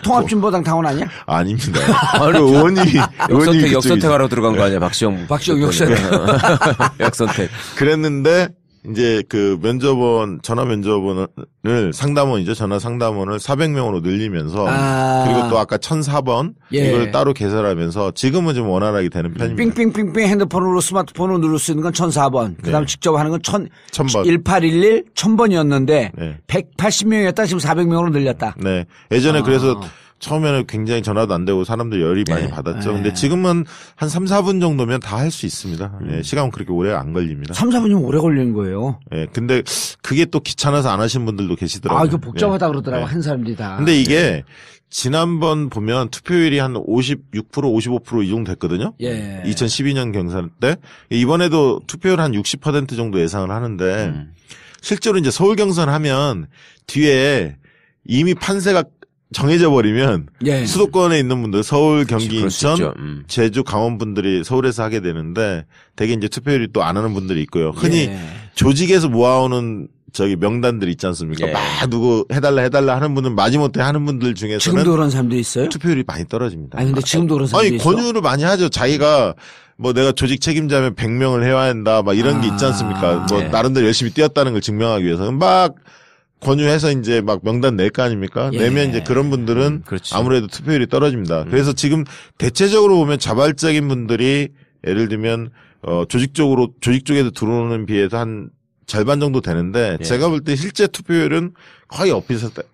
[SPEAKER 1] 통합진보당 당원 아니야?
[SPEAKER 3] 아닙니다. 의원이
[SPEAKER 2] 역선택하러 들어간 거 아니야? 박시영
[SPEAKER 1] 역선택.
[SPEAKER 2] 역선택.
[SPEAKER 3] 그랬는데 이제 그 전화 면접원을 상담원이죠. 전화 상담원을 400명으로 늘리면서 그리고 또 아까 1004번 이걸 따로 개설하면서 지금은 좀 원활하게 되는 편입니다.
[SPEAKER 1] 삥삥삥삥 핸드폰으로 스마트폰으로 누를 수 있는 건 1004번. 그다음에 직접 하는 건
[SPEAKER 3] 1000번.
[SPEAKER 1] 1811 1000번이었는데 180명이었다 지금 400명으로 늘렸다.
[SPEAKER 3] 네. 예전에 그래서 처음에는 굉장히 전화도 안 되고 사람들 열이 많이 받았죠. 근데 지금은 한 3, 4분 정도면 다 할 수 있습니다. 시간은 그렇게 오래 안 걸립니다.
[SPEAKER 1] 3, 4분이면 오래 걸리는 거예요.
[SPEAKER 3] 근데 그게 또 귀찮아서 안 하신 분들도 계시더라고요.
[SPEAKER 1] 이거 복잡하다 그러더라고, 한 사람들이 다.
[SPEAKER 3] 근데 이게 지난번 보면 투표율이 한 56%, 55% 이 정도 됐거든요. 2012년 경선 때. 이번에도 투표율 한 60% 정도 예상을 하는데 실제로 이제 서울 경선 하면 뒤에 이미 판세가 정해져 버리면 수도권에 있는 분들 서울, 경기, 인천, 제주, 강원 분들이 서울에서 하게 되는데 되게 이제 투표율이 또 안 하는 분들이 있고요. 흔히 조직에서 모아오는 명단들 있지 않습니까? 막 누구 해달라 하는 분은 마지못해 하는 분들 중에서는
[SPEAKER 1] 지금도 그런 사람들이 있어요?
[SPEAKER 3] 투표율이 많이 떨어집니다.
[SPEAKER 1] 근데 지금도 그런 사람들이 있어요?
[SPEAKER 3] 권유를 많이 하죠. 자기가 뭐 내가 조직 책임자면 100명을 해야 한다 막 이런 게 있지 않습니까? 뭐 나름대로 열심히 뛰었다는 걸 증명하기 위해서 막 권유해서 이제 막 명단 낼 거 아닙니까? 내면 이제 그런 분들은 아무래도 투표율이 떨어집니다. 그래서 지금 대체적으로 보면 자발적인 분들이 예를 들면 조직 쪽에서 들어오는 비해서 한 절반 정도 되는데 제가 볼 때 실제 투표율은 거의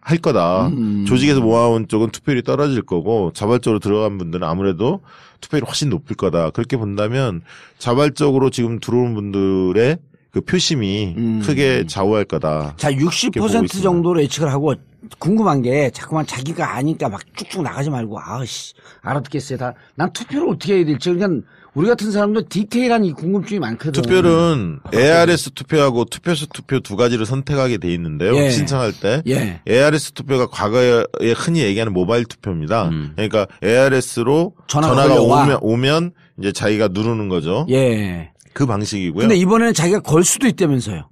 [SPEAKER 3] 할 거다. 조직에서 모아온 쪽은 투표율이 떨어질 거고 자발적으로 들어간 분들은 아무래도 투표율이 훨씬 높을 거다. 그렇게 본다면 자발적으로 지금 들어온 분들의 그 표심이 크게 좌우할 거다.
[SPEAKER 1] 자, 60% 정도로 예측을 하고 궁금한 게 자꾸만 자기가 아니까 막 쭉쭉 나가지 말고 알아듣겠어요. 난 투표를 어떻게 해야 될지. 그러니까 우리 같은 사람도 디테일한 이 궁금증이 많거든.
[SPEAKER 3] 투표는 ARS 투표하고 투표소 투표 두 가지를 선택하게 돼 있는데요. 신청할 때. ARS 투표가 과거에 흔히 얘기하는 모바일 투표입니다. 그러니까 ARS로 전화가 오면 이제 자기가 누르는 거죠. 그 방식이고요.
[SPEAKER 1] 근데 이번에는 자기가 걸 수도 있다면서요.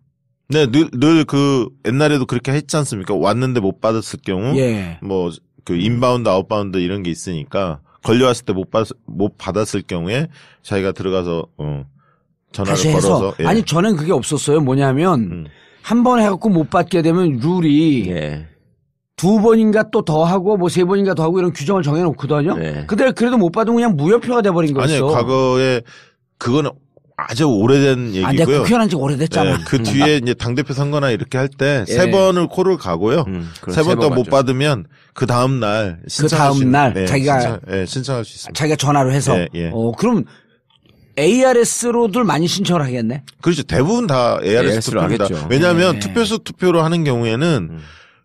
[SPEAKER 3] 네, 늘 옛날에도 그렇게 했지 않습니까? 왔는데 못 받았을 경우. 뭐, 인바운드, 아웃바운드 이런 게 있으니까 걸려왔을 때 못 받았을 경우에 자기가 들어가서, 전화를 걸어서.
[SPEAKER 1] 아니, 전엔 그게 없었어요. 뭐냐면, 한 번 해갖고 못 받게 되면 룰이. 두 번인가 또 더 하고 뭐 세 번인가 더 하고 이런 규정을 정해놓거든요. 그래도 못 받으면 그냥 무효표가 돼버린 거였어.
[SPEAKER 3] 아니요, 과거에 그거는 아주 오래된 얘기고요.
[SPEAKER 1] 내가 국회의원 지 오래됐잖아.
[SPEAKER 3] 그 뒤에 이제 당대표 선거나 이렇게 할 때 세 번을 콜을 가고요. 세 번 또 못 받으면 그 다음 날
[SPEAKER 1] 자기가
[SPEAKER 3] 신청할 수 있습니다.
[SPEAKER 1] 자기가 전화로 해서. 그럼 ARS로들 많이 신청을 하겠네.
[SPEAKER 3] 그렇죠. 대부분 다 ARS 투표입니다.
[SPEAKER 2] 하겠죠.
[SPEAKER 3] 왜냐하면 투표소 투표로 하는 경우에는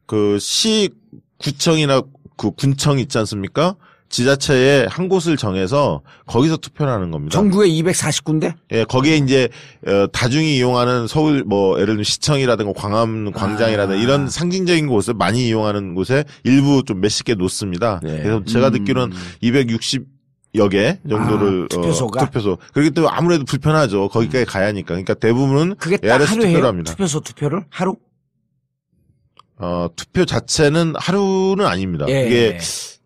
[SPEAKER 3] 그 시구청이나 그 군청 있지 않습니까? 지자체에 한 곳을 정해서 거기서 투표를 하는 겁니다.
[SPEAKER 1] 전국에 240군데?
[SPEAKER 3] 예, 거기에 이제 다중이 이용하는 서울 뭐 예를 들면 시청이라든가 광화문 광장이라든가 이런 상징적인 곳을 많이 이용하는 곳에 일부 좀 몇십 개 놓습니다.
[SPEAKER 2] 네.
[SPEAKER 3] 그래서 제가 듣기로는 260여 개 정도를
[SPEAKER 1] 투표소가?
[SPEAKER 3] 투표소. 그렇기 때문에 아무래도 불편하죠. 거기까지 가야 하니까. 그러니까 대부분은
[SPEAKER 1] 그게 딱
[SPEAKER 3] ARS
[SPEAKER 1] 하루
[SPEAKER 3] 투표를
[SPEAKER 1] 해요?
[SPEAKER 3] 합니다.
[SPEAKER 1] 투표소 투표를? 하루?
[SPEAKER 3] 투표 자체는 하루는 아닙니다.
[SPEAKER 1] 예.
[SPEAKER 3] 그게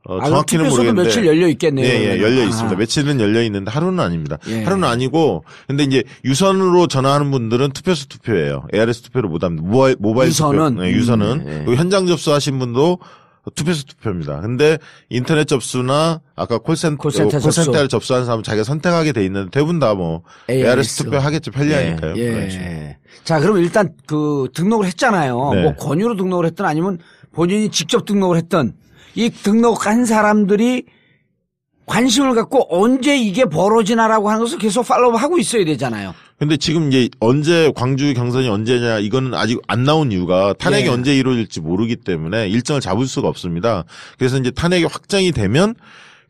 [SPEAKER 3] 정확히는
[SPEAKER 1] 투표소도
[SPEAKER 3] 모르겠는데
[SPEAKER 1] 며칠 열려 있겠네요.
[SPEAKER 3] 예, 열려 있습니다. 며칠은 열려 있는데 하루는 아닙니다.
[SPEAKER 1] 예.
[SPEAKER 3] 하루는 아니고 근데 이제 유선으로 전화하는 분들은 투표소 투표예요. ARS 투표를 못 합니다. 모바일
[SPEAKER 1] 유선은?
[SPEAKER 3] 투표. 네, 유선은. 그리고 현장 접수하신 분도 투표소 투표입니다. 근데 인터넷 접수나 아까 콜센터를 접수하는 사람은 자기가 선택하게 돼 있는데 대부분 다 뭐 ARS 투표 하겠죠. 편리하니까요.
[SPEAKER 1] 예.
[SPEAKER 3] 그렇죠.
[SPEAKER 1] 자, 그럼 일단 그 등록을 했잖아요.
[SPEAKER 3] 네.
[SPEAKER 1] 뭐 권유로 등록을 했든 아니면 본인이 직접 등록을 했든 이 등록한 사람들이 관심을 갖고 언제 이게 벌어지나라고 하는 것을 계속 팔로우하고 있어야 되잖아요.
[SPEAKER 3] 근데 지금 이제 언제 광주 경선이 언제냐 이거는 아직 안 나온 이유가 탄핵이
[SPEAKER 1] 예.
[SPEAKER 3] 언제 이루어질지 모르기 때문에 일정을 잡을 수가 없습니다. 그래서 이제 탄핵이 확정이 되면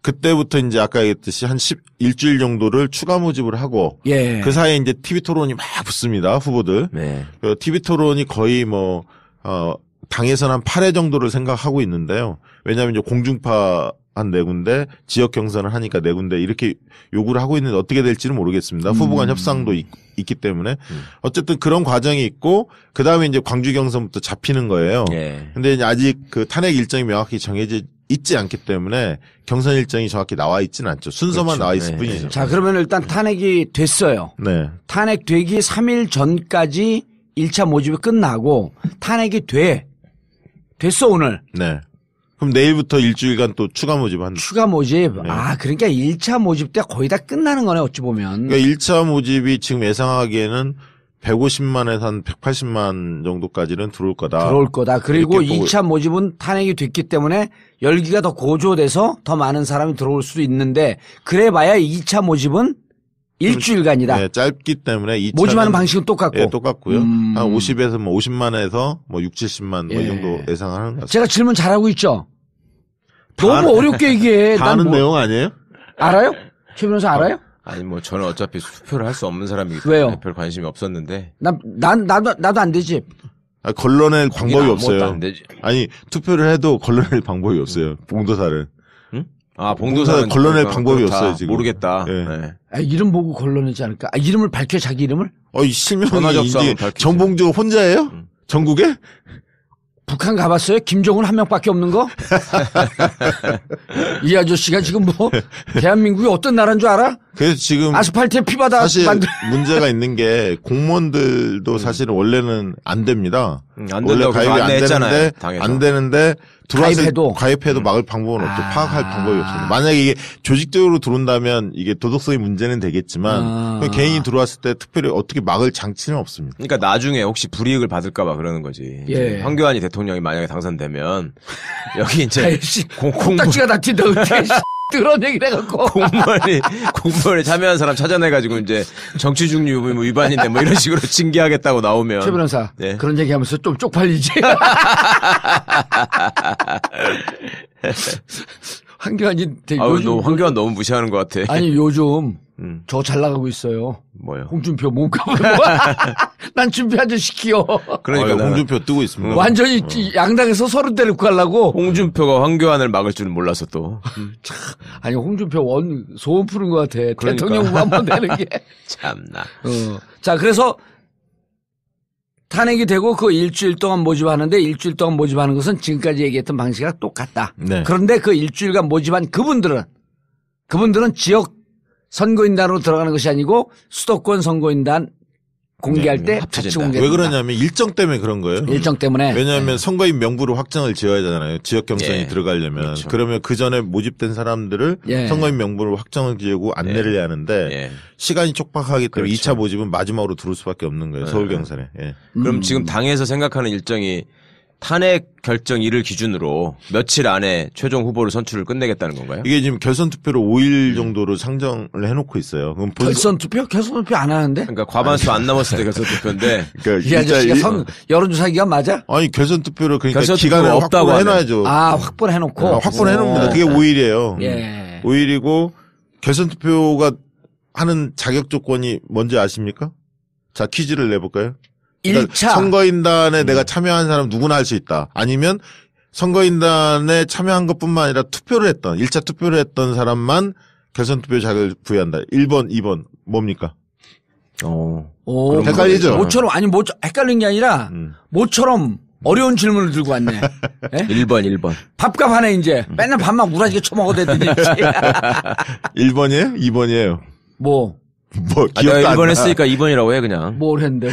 [SPEAKER 3] 그때부터 이제 아까 얘기했듯이 한 일주일 정도를 추가 모집을 하고
[SPEAKER 1] 예.
[SPEAKER 3] 그 사이에 이제 TV 토론이 막 붙습니다. 후보들.
[SPEAKER 2] 네.
[SPEAKER 3] TV 토론이 거의 뭐 당에서는 한 8회 정도를 생각하고 있는데요. 왜냐하면 이제 공중파 한 4군데, 지역 경선을 하니까 4군데 이렇게 요구를 하고 있는데 어떻게 될지는 모르겠습니다. 후보 간 협상도 있기 때문에. 어쨌든 그런 과정이 있고, 그 다음에 이제 광주 경선부터 잡히는 거예요.
[SPEAKER 2] 예.
[SPEAKER 3] 근데 이제 아직 그 탄핵 일정이 명확히 정해져 있지 않기 때문에 경선 일정이 정확히 나와 있지는 않죠. 순서만
[SPEAKER 2] 그렇죠.
[SPEAKER 3] 나와 있을
[SPEAKER 2] 네.
[SPEAKER 3] 뿐이죠.
[SPEAKER 1] 자, 그러면 일단 탄핵이 됐어요.
[SPEAKER 3] 네.
[SPEAKER 1] 탄핵되기 3일 전까지 1차 모집이 끝나고 탄핵이 됐어 오늘.
[SPEAKER 3] 네. 그럼 내일부터 일주일간 또 추가 모집한다.
[SPEAKER 1] 추가 모집.
[SPEAKER 3] 네.
[SPEAKER 1] 그러니까 1차 모집 때 거의 다 끝나는 거네 어찌 보면.
[SPEAKER 3] 그러니까 1차 모집이 지금 예상하기에는 150만에서 한 180만 정도까지는 들어올 거다.
[SPEAKER 1] 들어올 거다. 그리고
[SPEAKER 3] 이렇게 보고
[SPEAKER 1] 2차 모집은 탄핵이 됐기 때문에 열기가 더 고조돼서 더 많은 사람이 들어올 수도 있는데 그래봐야 2차 모집은 일주일간이다.
[SPEAKER 3] 네, 짧기 때문에 2차
[SPEAKER 1] 모집하는 방식은 똑같고.
[SPEAKER 3] 예, 똑같고요. 한 50에서 뭐 50만에서 뭐 6, 70만 뭐 이 정도 예상하는 것 같습니다.
[SPEAKER 1] 제가 질문 잘하고 있죠. 너무 어렵게 얘기해.
[SPEAKER 3] 다
[SPEAKER 1] 난
[SPEAKER 3] 아는
[SPEAKER 1] 뭐,
[SPEAKER 3] 내용 아니에요?
[SPEAKER 1] 알아요? 최 변호사 알아요?
[SPEAKER 2] 아니 뭐 저는 어차피 투표를 할 수 없는 사람이기
[SPEAKER 1] 왜요?
[SPEAKER 2] 때문에 별 관심이 없었는데.
[SPEAKER 1] 나도 안 되지.
[SPEAKER 3] 걸러낼 방법이
[SPEAKER 2] 아무것도
[SPEAKER 3] 없어요.
[SPEAKER 2] 안 되지.
[SPEAKER 3] 아니 투표를 해도 걸러낼 방법이 없어요. 봉도사를.
[SPEAKER 2] 봉도사는
[SPEAKER 3] 걸러낼
[SPEAKER 2] 그러니까
[SPEAKER 3] 방법이
[SPEAKER 2] 그렇다.
[SPEAKER 3] 없어요 지금.
[SPEAKER 2] 모르겠다.
[SPEAKER 3] 예.
[SPEAKER 2] 네.
[SPEAKER 1] 이름 보고 걸러내지 않을까? 이름을 밝혀 자기 이름을?
[SPEAKER 3] 이 실명이
[SPEAKER 2] 전화 접수하면
[SPEAKER 3] 이제
[SPEAKER 2] 밝히죠.
[SPEAKER 3] 정봉주 혼자예요? 전국에?
[SPEAKER 1] 북한 가봤어요? 김정은 한 명밖에 없는 거? 이 아저씨가 지금 뭐 대한민국이 어떤 나라인 줄 알아?
[SPEAKER 3] 그래서 지금
[SPEAKER 1] 아스팔트에 피바다
[SPEAKER 3] 사실
[SPEAKER 1] 만들.
[SPEAKER 3] 문제가 있는 게 공무원들도 사실은 원래는 안 됩니다.
[SPEAKER 2] 안
[SPEAKER 3] 원래
[SPEAKER 2] 된다고
[SPEAKER 3] 가입이 안
[SPEAKER 2] 안내했잖아요,
[SPEAKER 3] 되는데
[SPEAKER 2] 당에서.
[SPEAKER 3] 안 되는데
[SPEAKER 1] 가입해도?
[SPEAKER 3] 가입해도 막을 방법은 없죠. 파악할 방법이 없습니다. 만약에 이게 조직적으로 들어온다면 이게 도덕성의 문제는 되겠지만 그냥 개인이 들어왔을 때 특별히 어떻게 막을 장치는 없습니다.
[SPEAKER 2] 그러니까 나중에 혹시 불이익을 받을까봐 그러는 거지.
[SPEAKER 1] 예.
[SPEAKER 2] 황교안이 대통령이 만약에 당선되면 여기 이제
[SPEAKER 1] 아이씨,
[SPEAKER 2] 공무원
[SPEAKER 1] 콩딱지가 다 튄다 어떻게 그런 얘기를 해갖고.
[SPEAKER 2] 공무원에 참여한 사람 찾아내가지고 이제 정치 중립 위반인데 뭐 이런 식으로 징계하겠다고 나오면.
[SPEAKER 1] 최 변호사
[SPEAKER 2] 네.
[SPEAKER 1] 그런 얘기하면서 좀 쪽팔리지. 황교안이 되게
[SPEAKER 2] 너 황교안 너무 무시하는 것 같아.
[SPEAKER 1] 아니 요즘 저 잘 나가고 있어요.
[SPEAKER 2] 뭐요?
[SPEAKER 1] 홍준표 몸값을 난 준비 아저씨 키워.
[SPEAKER 2] 그러니까 나는
[SPEAKER 3] 홍준표 뜨고 있습니다.
[SPEAKER 1] 완전히 양당에서 서로 데리고 가려고.
[SPEAKER 2] 홍준표가 황교안을 막을 줄은 몰랐어 또.
[SPEAKER 1] 아니 홍준표 소원 푸는 것 같아.
[SPEAKER 2] 그러니까.
[SPEAKER 1] 대통령 후보 한번 되는 게.
[SPEAKER 2] 참나.
[SPEAKER 1] 자 그래서 탄핵이 되고 그 일주일 동안 모집하는데 일주일 동안 모집하는 것은 지금까지 얘기했던 방식이랑 똑같다.
[SPEAKER 3] 네.
[SPEAKER 1] 그런데 그 일주일간 모집한 그분들은 지역 선거인단으로 들어가는 것이 아니고 수도권 선거인단 공개할 때 같이
[SPEAKER 2] 합쳐진다.
[SPEAKER 1] 공개.
[SPEAKER 3] 왜 그러냐면 일정 때문에 그런 거예요.
[SPEAKER 1] 일정 때문에.
[SPEAKER 3] 왜냐하면 선거인 명부를 확정을 지어야 되잖아요. 지역 경선이
[SPEAKER 2] 예.
[SPEAKER 3] 들어가려면.
[SPEAKER 2] 그렇죠.
[SPEAKER 3] 그러면 그 전에 모집된 사람들을
[SPEAKER 1] 예.
[SPEAKER 3] 선거인 명부를 확정을 지우고 안내를 해야 하는데
[SPEAKER 2] 예.
[SPEAKER 3] 시간이 촉박하기 때문에
[SPEAKER 2] 그렇죠.
[SPEAKER 3] 2차 모집은 마지막으로 들어올 수밖에 없는 거예요. 서울 경선에. 예.
[SPEAKER 2] 그럼 지금 당에서 생각하는 일정이 탄핵 결정일을 기준으로 며칠 안에 최종 후보를 선출을 끝내겠다는 건가요?
[SPEAKER 3] 이게 지금 결선 투표로 5일 정도로 상정을 해놓고 있어요. 그럼
[SPEAKER 1] 결선 투표? 결선 투표 안 하는데?
[SPEAKER 2] 그러니까 과반수 안 남았을 때 결선 투표인데.
[SPEAKER 1] 그러니까 이 아저씨가 여론조사 기간 맞아?
[SPEAKER 3] 아니 결선 투표를 그러니까
[SPEAKER 2] 결선
[SPEAKER 3] 기간을 확보를 해놔야죠.
[SPEAKER 1] 아 확보를 해놓고.
[SPEAKER 3] 확보를 해놓습니다. 그게 5일이에요.
[SPEAKER 1] 예.
[SPEAKER 3] 5일이고 결선 투표가 하는 자격 조건이 뭔지 아십니까? 자 퀴즈를 내볼까요? 그러니까
[SPEAKER 1] 1차
[SPEAKER 3] 선거인단에 내가 참여한 사람 누구나 할 수 있다. 아니면 선거인단에 참여한 것뿐만 아니라 투표를 했던 1차 투표를 했던 사람만 결선 투표 자격을 부여한다. 1번, 2번 뭡니까?
[SPEAKER 1] 오,
[SPEAKER 3] 헷갈리죠?
[SPEAKER 1] 모처럼 아니 헷갈린 게 아니라 모처럼 어려운 질문을 들고 왔네. 예?
[SPEAKER 2] 1번.
[SPEAKER 1] 밥값 하네 이제. 맨날 밥만 우라지게 처먹어대더니.
[SPEAKER 3] 1번이에요? 2번이에요?
[SPEAKER 1] 뭐
[SPEAKER 3] 기억도
[SPEAKER 2] 내가
[SPEAKER 3] 안
[SPEAKER 2] 1번
[SPEAKER 3] 나.
[SPEAKER 2] 했으니까 2번이라고 해 그냥.
[SPEAKER 1] 뭘 했는데.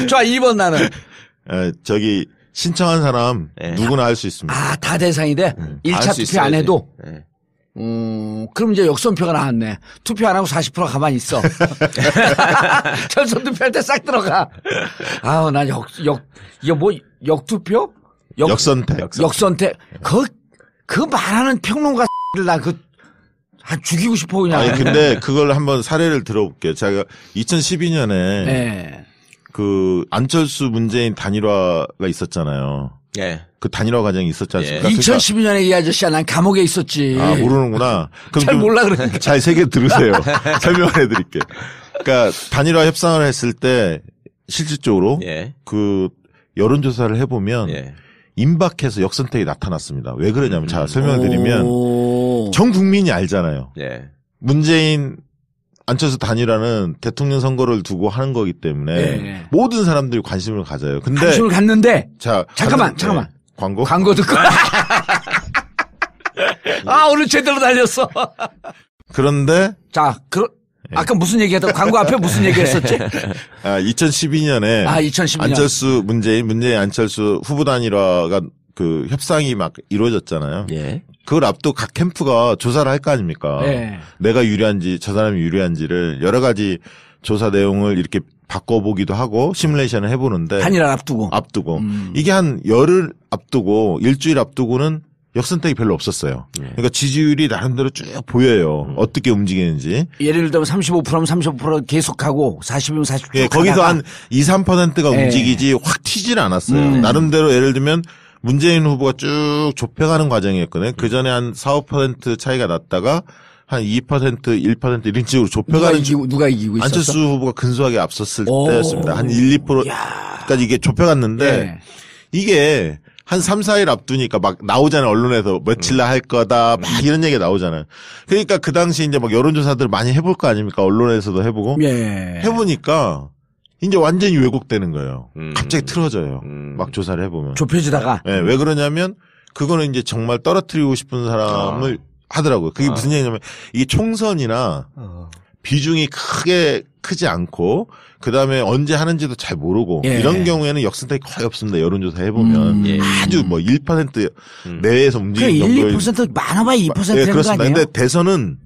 [SPEAKER 1] 자 2번 나는.
[SPEAKER 3] 저기 신청한 사람
[SPEAKER 2] 네.
[SPEAKER 3] 누구나 할 수 있습니다.
[SPEAKER 1] 아, 다 대상이 돼?
[SPEAKER 2] 할
[SPEAKER 1] 1차
[SPEAKER 2] 수
[SPEAKER 1] 투표 안
[SPEAKER 2] 있어야지.
[SPEAKER 1] 해도?
[SPEAKER 2] 네.
[SPEAKER 1] 그럼 이제 역선표가 나왔네. 투표 안 하고 40% 가만히 있어. 결선 투표할 때 싹 들어가. 아우, 난 이게 뭐, 역투표?
[SPEAKER 3] 역선택.
[SPEAKER 1] 역선택. 그 말하는 평론가를 나 죽이고 싶어, 그냥.
[SPEAKER 3] 아니 근데 그걸 한번 사례를 들어볼게요. 제가 2012년에
[SPEAKER 1] 네.
[SPEAKER 3] 그 안철수 문재인 단일화가 있었잖아요.
[SPEAKER 2] 예.
[SPEAKER 3] 그 단일화 과정이 있었지 않습니까?
[SPEAKER 1] 2012년에 이 아저씨야, 난 감옥에 있었지.
[SPEAKER 3] 아, 모르는구나. 그럼
[SPEAKER 1] 잘
[SPEAKER 3] 좀
[SPEAKER 1] 몰라, 그러니까.
[SPEAKER 3] 잘 새겨 들으세요. 설명을 해드릴게요. 그러니까 단일화 협상을 했을 때 실질적으로
[SPEAKER 2] 예.
[SPEAKER 3] 그 여론조사를 해보면
[SPEAKER 2] 예.
[SPEAKER 3] 임박해서 역선택이 나타났습니다. 왜 그러냐면 자 설명을 드리면
[SPEAKER 1] 오.
[SPEAKER 3] 전 국민이 알잖아요.
[SPEAKER 2] 예.
[SPEAKER 3] 문재인 안철수 단일화는 대통령 선거를 두고 하는 거기 때문에
[SPEAKER 1] 네.
[SPEAKER 3] 모든 사람들이 관심을 가져요. 근데
[SPEAKER 1] 관심을 갖는데.
[SPEAKER 3] 자
[SPEAKER 1] 잠깐만.
[SPEAKER 3] 광고?
[SPEAKER 1] 광고 듣고. 아, 오늘 제대로 달렸어.
[SPEAKER 3] 그런데
[SPEAKER 1] 자, 아까 무슨 얘기 했다? 광고 앞에 무슨 얘기 했었지?
[SPEAKER 3] 2012년에
[SPEAKER 1] 2012년.
[SPEAKER 3] 안철수 문재인 안철수 후보 단일화가 그 협상이 막 이루어졌잖아요.
[SPEAKER 2] 예.
[SPEAKER 3] 그걸 앞두고 각 캠프가 조사를 할 거 아닙니까?
[SPEAKER 1] 네.
[SPEAKER 3] 내가 유리한지 저 사람이 유리한지를 여러 가지 조사 내용을 이렇게 바꿔보기도 하고 시뮬레이션을 해보는데
[SPEAKER 1] 단일화 앞두고.
[SPEAKER 3] 이게 한 열흘 앞두고 일주일 앞두고는 역선택이 별로 없었어요. 그러니까 지지율이 나름대로 쭉 보여요. 어떻게 움직이는지.
[SPEAKER 1] 예를 들면 35%면 35% 계속하고 40이면 40%.
[SPEAKER 3] 예, 거기서 한 2, 3%가 움직이지 확 튀지는 않았어요. 나름대로 예를 들면 문재인 후보가 쭉 좁혀가는 과정이었거든요. 그 전에 한 4, 5% 차이가 났다가 한 2%, 1% 이런 식으로 좁혀가는.
[SPEAKER 1] 누가 이기고 있었어?
[SPEAKER 3] 안철수 후보가 근소하게 앞섰을 때였습니다. 한 1, 2%까지 이게 좁혀갔는데
[SPEAKER 1] 네.
[SPEAKER 3] 이게 한 3, 4일 앞두니까 막 나오잖아요. 언론에서 며칠 날 할 거다. 막 이런 얘기가 나오잖아요. 그러니까 그 당시 이제 막 여론조사들 많이 해볼 거 아닙니까? 언론에서도 해보고.
[SPEAKER 1] 예.
[SPEAKER 3] 해보니까 이제 완전히 왜곡되는 거예요. 갑자기 틀어져요. 막 조사를 해보면.
[SPEAKER 1] 좁혀지다가.
[SPEAKER 3] 네, 왜 그러냐면 그거는 이제 정말 떨어뜨리고 싶은 사람을 하더라고요. 그게 무슨 얘기냐면 이게 총선이나 비중이 크지 않고 그다음에 언제 하는지도 잘 모르고
[SPEAKER 1] 예.
[SPEAKER 3] 이런 경우에는 역선택이 거의 없습니다. 여론조사 해보면
[SPEAKER 2] 예.
[SPEAKER 3] 아주 뭐 1% 내외에서
[SPEAKER 1] 그래,
[SPEAKER 3] 움직이는
[SPEAKER 1] 1,
[SPEAKER 3] 정도의
[SPEAKER 1] 2% 많아봐야 2%는
[SPEAKER 3] 네,
[SPEAKER 1] 거
[SPEAKER 3] 그렇습니다.
[SPEAKER 1] 아니에요?
[SPEAKER 3] 근데 대선은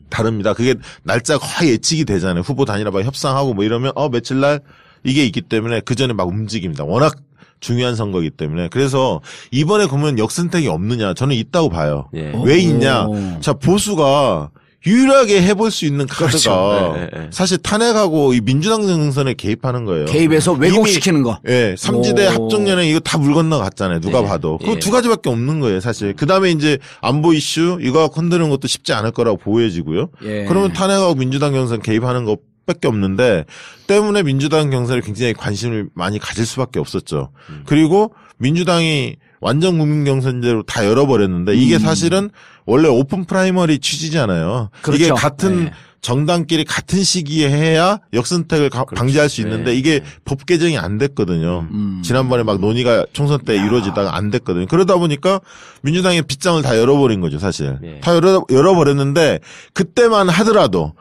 [SPEAKER 3] 다릅니다. 그게 날짜가 거의 예측이 되잖아요. 후보 단일화 막 협상하고 뭐 이러면 며칠 날 이게 있기 때문에 그 전에 막 움직입니다. 워낙 중요한 선거이기 때문에. 그래서 이번에 보면 역선택이 없느냐 저는 있다고 봐요.
[SPEAKER 2] 예.
[SPEAKER 3] 왜 있냐? 자 보수가 유일하게 해볼 수 있는 카드가
[SPEAKER 2] 그렇죠. 네.
[SPEAKER 3] 사실 탄핵하고 이 민주당 정선에 개입하는 거예요.
[SPEAKER 1] 개입해서 왜곡시키는 거.
[SPEAKER 3] 예, 삼지대 합종연행 이거 다 물 건너갔잖아요. 누가
[SPEAKER 2] 예.
[SPEAKER 3] 봐도.
[SPEAKER 2] 예.
[SPEAKER 3] 그 두 가지밖에 없는 거예요, 사실. 그 다음에 이제 안보 이슈 이거 건드는 것도 쉽지 않을 거라고 보여지고요.
[SPEAKER 1] 예.
[SPEAKER 3] 그러면 탄핵하고 민주당 경선 개입하는 것밖에 없는데 때문에 민주당 경선에 굉장히 관심을 많이 가질 수밖에 없었죠. 그리고 민주당이 완전 국민 경선제로 다 열어버렸는데 이게 사실은 원래 오픈 프라이머리 취지잖아요.
[SPEAKER 1] 그렇죠.
[SPEAKER 3] 이게 같은
[SPEAKER 1] 네.
[SPEAKER 3] 정당끼리 같은 시기에 해야 역선택을 방지할 수 있는데
[SPEAKER 2] 네.
[SPEAKER 3] 이게 법 개정이 안 됐거든요. 지난번에 막 논의가 총선 때 이루어지다가 안 됐거든요. 그러다 보니까 민주당이 빗장을 다 열어버린 거죠, 사실.
[SPEAKER 2] 네.
[SPEAKER 3] 다 열어버렸는데 그때만 하더라도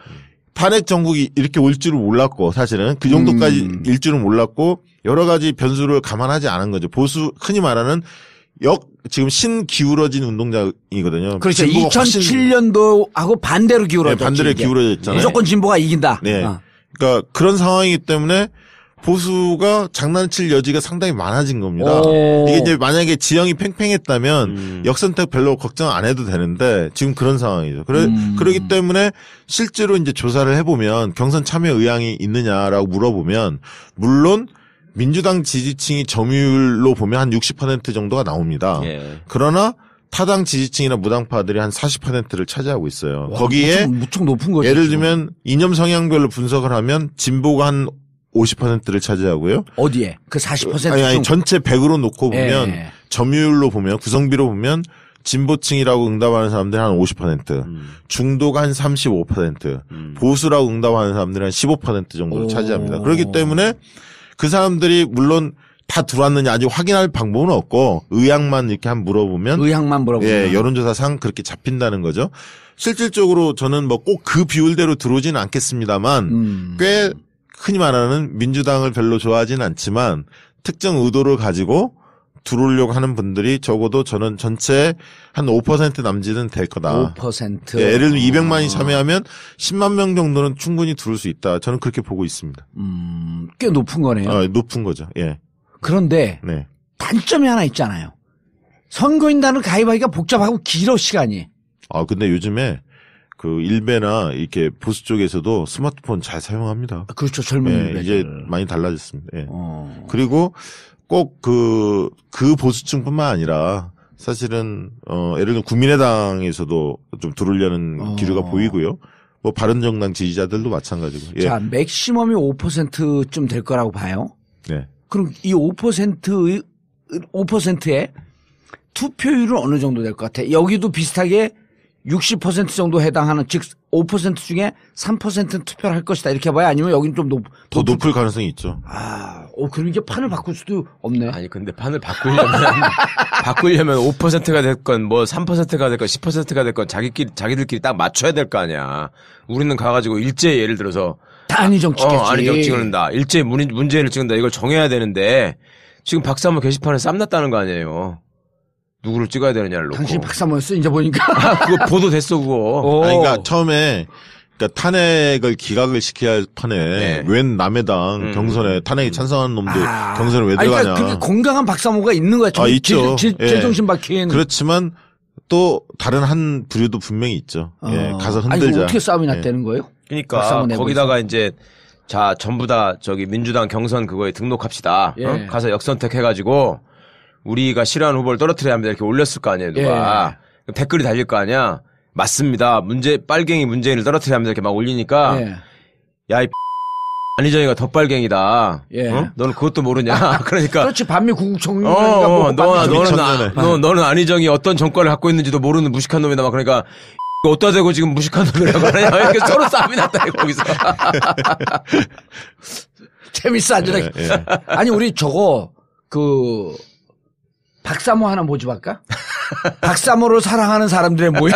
[SPEAKER 3] 탄핵 정국이 이렇게 올 줄은 몰랐고 사실은 그 정도까지 일 줄은 몰랐고 여러 가지 변수를 감안하지 않은 거죠. 보수 흔히 말하는 지금 신기울어진 운동장이거든요.
[SPEAKER 1] 그렇죠.
[SPEAKER 3] 진보가
[SPEAKER 1] 2007년도하고 반대로 기울어졌죠.
[SPEAKER 3] 반대로
[SPEAKER 1] 이게.
[SPEAKER 3] 기울어졌잖아요.
[SPEAKER 1] 무조건 진보가 이긴다.
[SPEAKER 3] 네. 그러니까 그런 상황이기 때문에 보수가 장난칠 여지가 상당히 많아진 겁니다. 이게 이제 만약에 지형이 팽팽했다면 역선택 별로 걱정 안 해도 되는데 지금 그런 상황이죠. 그러기 때문에 실제로 이제 조사를 해보면 경선 참여 의향이 있느냐라고 물어보면 물론 민주당 지지층이 점유율로 보면 한 60% 정도가 나옵니다. 예. 그러나 타당 지지층이나 무당파들이 한 40%를 차지하고 있어요. 와, 거기에
[SPEAKER 1] 무척 높은 거죠.
[SPEAKER 3] 예를 들면 이념 성향별로 분석을 하면 진보가 한 50%를 차지하고요.
[SPEAKER 1] 어디에? 그 40%
[SPEAKER 3] 아니 전체 100으로 놓고 보면 점유율로 보면 구성비로 보면 진보층이라고 응답하는 사람들이 한 50%, 중도가 한 35%, 보수라고 응답하는 사람들이 한 15% 정도를 차지합니다. 그렇기 때문에 그 사람들이 물론 다 들어왔느냐 아직 확인할 방법은 없고 의향만 이렇게 한번 물어보면 예, 여론조사상 그렇게 잡힌다는 거죠. 실질적으로 저는 뭐 꼭 그 비율대로 들어오지는 않겠습니다만 꽤 흔히 말하는 민주당을 별로 좋아하지는 않지만 특정 의도를 가지고 들어오려고 하는 분들이 적어도 저는 전체 한 5% 남짓은 될 거다.
[SPEAKER 1] 5%.
[SPEAKER 3] 예, 예를 들면 200만이 참여하면 10만 명 정도는 충분히 들어올 수 있다. 저는 그렇게 보고 있습니다.
[SPEAKER 1] 꽤 높은 거네요.
[SPEAKER 3] 높은 거죠. 예.
[SPEAKER 1] 그런데
[SPEAKER 3] 네.
[SPEAKER 1] 단점이 하나 있잖아요. 선거인단을 가입하기가 복잡하고 길어 시간이.
[SPEAKER 3] 근데 요즘에 그 일베나 이렇게 보수 쪽에서도 스마트폰 잘 사용합니다.
[SPEAKER 1] 그렇죠. 젊은 일베.
[SPEAKER 3] 이제 많이 달라졌습니다. 예. 그리고 꼭 그 보수층뿐만 아니라 사실은 예를 들면 국민의당에서도 좀 들어오려는 기류가 보이고요. 뭐 바른정당 지지자들도 마찬가지고. 예.
[SPEAKER 1] 자, 맥시멈이 5%쯤 될 거라고 봐요.
[SPEAKER 3] 네.
[SPEAKER 1] 그럼 이 5%의 투표율은 어느 정도 될 것 같아? 여기도 비슷하게 60% 정도 해당하는, 즉 5% 중에 3%는 투표를 할 것이다 이렇게 봐야, 아니면 여기는 좀
[SPEAKER 3] 더 높을 가능성이 있죠.
[SPEAKER 1] 그럼 이게 판을 바꿀 수도 없네.
[SPEAKER 2] 아니 근데 판을 바꾸려면 5%가 됐건 뭐 3%가 됐건 10%가 됐건 자기들끼리 딱 맞춰야 될 거 아니야. 우리는 가가지고 일제히 예를 들어서
[SPEAKER 1] 안희정 찍겠지.
[SPEAKER 2] 안희정 찍는다. 일제히 문재인을 찍는다. 이걸 정해야 되는데 지금 박사모 게시판에 쌈났다는 거 아니에요. 누구를 찍어야 되느냐를 놓고.
[SPEAKER 1] 당신이 박사모였어 이제 보니까.
[SPEAKER 2] 그거 보도됐어 그거.
[SPEAKER 3] 그러니까 처음에 탄핵을 기각을 시켜야 할 판에 웬 남해당 경선에 탄핵에 찬성하는 놈들 경선에 왜 들어가냐.
[SPEAKER 1] 그러니까 건강한 박사모가 있는 거야.
[SPEAKER 3] 있죠.
[SPEAKER 1] 제정신 박힌.
[SPEAKER 3] 그렇지만 또 다른 한 부류도 분명히 있죠. 가서 흔들자.
[SPEAKER 1] 아니, 어떻게 싸움이 났다는 거예요?
[SPEAKER 2] 그러니까 거기다가 이제 자 전부 다 저기 민주당 경선 그거에 등록합시다. 가서 역선택 해가지고 우리가 싫어하는 후보를 떨어뜨려야 합니다. 이렇게 올렸을 거 아니에요, 누가. 댓글이 달릴 거 아니야. 맞습니다. 빨갱이 문재인을 떨어뜨려야 합니다. 이렇게 막 올리니까 야, 이 안희정이가 덧빨갱이다. 너는 그것도 모르냐. 그러니까.
[SPEAKER 1] 그렇지. 반미 구국청년이가
[SPEAKER 2] 너는 안희정이 어떤 정권을 갖고 있는지도 모르는 무식한 놈이다. 막 그러니까 어디다 대고 지금 무식한 놈이라고 하느냐. 이렇게 서로 싸움이 났다, 거기서.
[SPEAKER 1] 재밌어, 아주. 아니, 우리 박사모 하나 모집할까? 박사모를 사랑하는 사람들의 모임.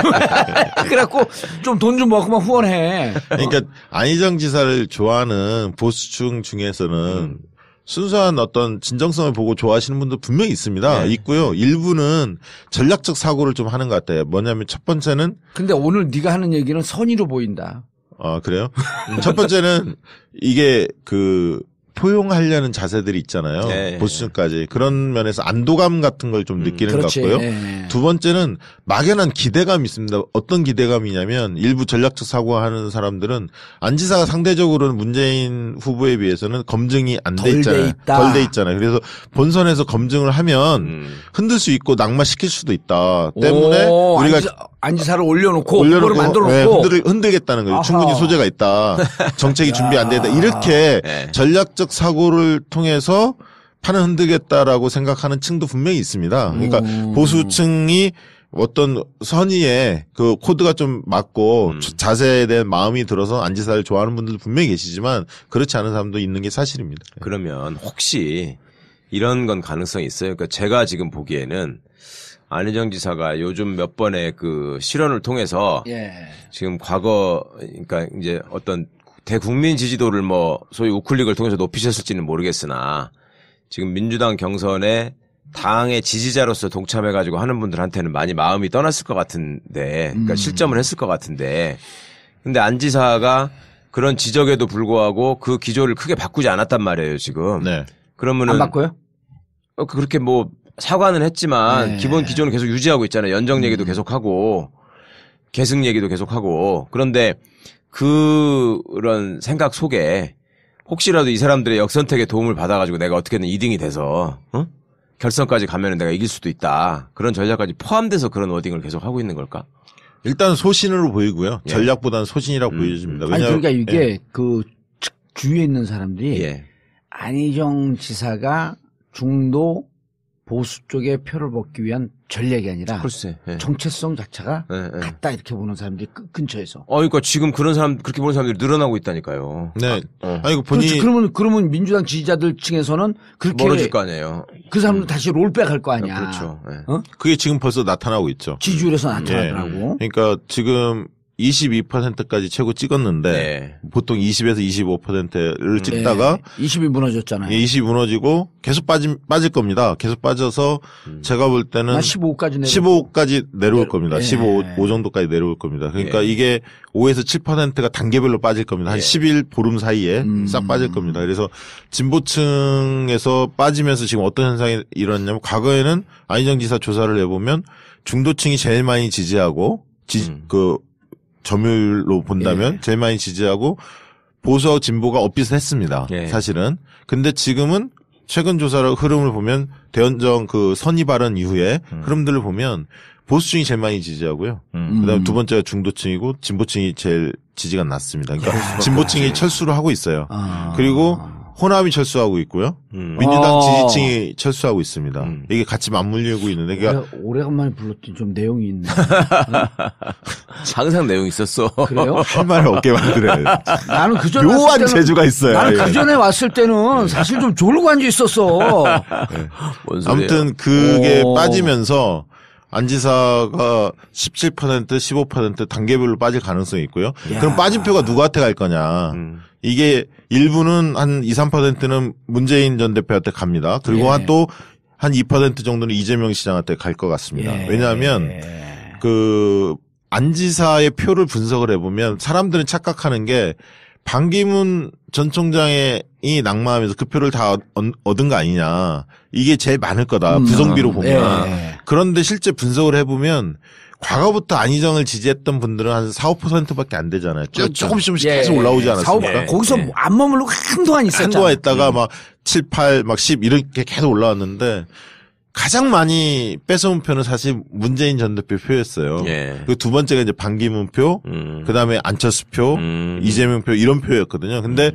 [SPEAKER 1] 그래갖고 좀 돈 좀 모아서 후원해.
[SPEAKER 3] 그러니까 안희정 지사를 좋아하는 보수층 중에서는 순수한 어떤 진정성을 보고 좋아하시는 분도 분명히 있습니다. 있고요. 일부는 전략적 사고를 좀 하는 것 같아요. 뭐냐면 첫 번째는.
[SPEAKER 1] 근데 오늘 네가 하는 얘기는 선의로 보인다.
[SPEAKER 3] 그래요? 첫 번째는 이게 포용하려는 자세들이 있잖아요. 보수층까지. 그런 면에서 안도감 같은 걸 좀 느끼는 것 같고요. 두 번째는 막연한 기대감이 있습니다. 어떤 기대감이냐면 일부 전략적 사고하는 사람들은 안 지사가 상대적으로는 문재인 후보에 비해서는 검증이 안 돼 있잖아요. 덜 돼 있잖아요. 그래서 본선에서 검증을 하면 흔들 수 있고 낙마시킬 수도 있다. 때문에 우리가
[SPEAKER 1] 안 지사를 올려놓고 후보를 만들어놓고
[SPEAKER 3] 흔들겠다는 거예요. 충분히 소재가 있다. 정책이 준비 안 되다. 이렇게 전략적 사고를 통해서 판을 흔들겠다라고 생각하는 층도 분명히 있습니다. 그러니까 보수층이 어떤 선의에 그 코드가 좀 맞고 자세에 대한 마음이 들어서 안 지사를 좋아하는 분들도 분명히 계시지만 그렇지 않은 사람도 있는 게 사실입니다.
[SPEAKER 2] 그러면 혹시 이런 건 가능성이 있어요? 그러니까 제가 지금 보기에는 안희정 지사가 요즘 몇 번의 그 실언을 통해서 지금 과거 그러니까 이제 어떤 대국민 지지도를 뭐 소위 우클릭을 통해서 높이셨을지는 모르겠으나 지금 민주당 경선에 당의 지지자로서 동참해가지고 하는 분들한테는 많이 마음이 떠났을 것 같은데, 그러니까 실점을 했을 것 같은데, 근데 안 지사가 그런 지적에도 불구하고 그 기조를 크게 바꾸지 않았단 말이에요, 지금.
[SPEAKER 3] 네.
[SPEAKER 2] 그러면은.
[SPEAKER 1] 안 바꿔요?
[SPEAKER 2] 그렇게 뭐 사과는 했지만
[SPEAKER 1] 네.
[SPEAKER 2] 기본 기조는 계속 유지하고 있잖아요. 연정 얘기도 계속하고 계승 얘기도 계속하고. 그런데 그런 생각 속에 혹시라도 이 사람들의 역선택에 도움을 받아가지고 내가 어떻게든 2등이 돼서 결선까지 가면은 내가 이길 수도 있다. 그런 전략까지 포함돼서 그런 워딩을 계속 하고 있는 걸까?
[SPEAKER 3] 일단 소신으로 보이고요.
[SPEAKER 2] 예.
[SPEAKER 3] 전략보다는 소신이라고 보여집니다.
[SPEAKER 1] 아니 그러니까 이게
[SPEAKER 3] 예.
[SPEAKER 1] 그 주위에 있는 사람들이
[SPEAKER 2] 예.
[SPEAKER 1] 안희정 지사가 중도 보수 쪽에 표를 얻기 위한 전략이 아니라
[SPEAKER 2] 글쎄. 예.
[SPEAKER 1] 정체성 자체가
[SPEAKER 2] 예, 예.
[SPEAKER 1] 같다 이렇게 보는 사람들이 근처에서.
[SPEAKER 2] 그러니까 지금 그런 사람 그렇게 보는 사람들이 늘어나고 있다니까요.
[SPEAKER 3] 네. 아니 그 본인이
[SPEAKER 1] 그렇지. 그러면 민주당 지지자들 층에서는 그렇게
[SPEAKER 2] 멀어질 거 아니에요.
[SPEAKER 1] 그 사람들 다시 롤백 할 거 아니야.
[SPEAKER 2] 그렇죠. 예.
[SPEAKER 3] 그게 지금 벌써 나타나고 있죠.
[SPEAKER 1] 지지율에서 나타나더라고.
[SPEAKER 3] 그러니까 지금 22%까지 최고 찍었는데
[SPEAKER 2] 네.
[SPEAKER 3] 보통 20에서 25%를 찍다가
[SPEAKER 1] 20이 무너졌잖아요.
[SPEAKER 3] 20이 무너지고 계속 빠질 겁니다. 계속 빠져서 제가 볼 때는
[SPEAKER 1] 한 15까지
[SPEAKER 3] 15까지 내려올 겁니다.
[SPEAKER 1] 예.
[SPEAKER 3] 15 정도까지 내려올 겁니다. 그러니까
[SPEAKER 2] 예.
[SPEAKER 3] 이게 5에서 7%가 단계별로 빠질 겁니다. 한 10일 보름 사이에 싹 빠질 겁니다. 그래서 진보층에서 빠지면서 지금 어떤 현상이 일어났냐면 과거에는 안희정 지사 조사를 해보면 중도층이 제일 많이 지지하고 그 점유율로 본다면 제일 많이 지지하고 보수하고 진보가 엇비슷했습니다.
[SPEAKER 2] 예.
[SPEAKER 3] 사실은. 근데 지금은 최근 조사를 흐름을 보면 대연정 그 선의 발언 이후에 흐름들을 보면 보수층이 제일 많이 지지하고요. 그다음에 두 번째가 중도층이고 진보층이 제일 지지가 낮습니다. 그러니까 진보층이 철수를 하고 있어요. 그리고 호남이 철수하고 있고요. 민주당 지지층이 철수하고 있습니다. 이게 같이 맞물리고 있는데 그러니까
[SPEAKER 1] 오래간만에 불렀더니 좀 내용이 있네.
[SPEAKER 2] 항상 내용 있었어.
[SPEAKER 1] 그래요?
[SPEAKER 3] 할 말을 없게 만들어요.
[SPEAKER 1] 나는 그 전에
[SPEAKER 3] 묘한
[SPEAKER 1] 왔을 때는
[SPEAKER 3] 재주가 있어요.
[SPEAKER 1] 나는
[SPEAKER 3] 예.
[SPEAKER 1] 그 전에 왔을 때는 사실 좀 졸고 앉아 있었어.
[SPEAKER 2] 뭔 소리예요?
[SPEAKER 3] 아무튼 그게
[SPEAKER 1] 오.
[SPEAKER 3] 빠지면서 안 지사가 17%, 15% 단계별로 빠질 가능성이 있고요.
[SPEAKER 1] 야.
[SPEAKER 3] 그럼 빠진 표가 누구한테 갈 거냐. 이게 일부는 한 2, 3%는 문재인 전 대표한테 갑니다. 그리고
[SPEAKER 1] 예.
[SPEAKER 3] 한 2% 정도는 이재명 시장한테 갈 것 같습니다.
[SPEAKER 1] 예.
[SPEAKER 3] 왜냐하면 그 안 지사의 표를 분석을 해보면 사람들은 착각하는 게 반기문 전 총장이 낙마하면서 그 표를 다 얻은 거 아니냐. 이게 제일 많을 거다. 부정비로 보면.
[SPEAKER 1] 예.
[SPEAKER 3] 그런데 실제 분석을 해보면 과거부터 안희정을 지지했던 분들은 한 4, 5%밖에 안 되잖아요.
[SPEAKER 1] 그렇죠.
[SPEAKER 3] 조금씩
[SPEAKER 1] 예.
[SPEAKER 3] 계속 올라오지 않았습니까?
[SPEAKER 2] 예.
[SPEAKER 1] 거기서
[SPEAKER 2] 예.
[SPEAKER 1] 안 머물고 한동안 있었잖아.
[SPEAKER 3] 한동안 있다가 막 7, 8, 막 10 이렇게 계속 올라왔는데 가장 많이 뺏어온 표는 사실 문재인 전 대표 표였어요.
[SPEAKER 2] 예.
[SPEAKER 3] 그리고 두 번째가 이제 반기문 표, 그다음에 안철수 표, 이재명 표 이런 표였거든요. 근데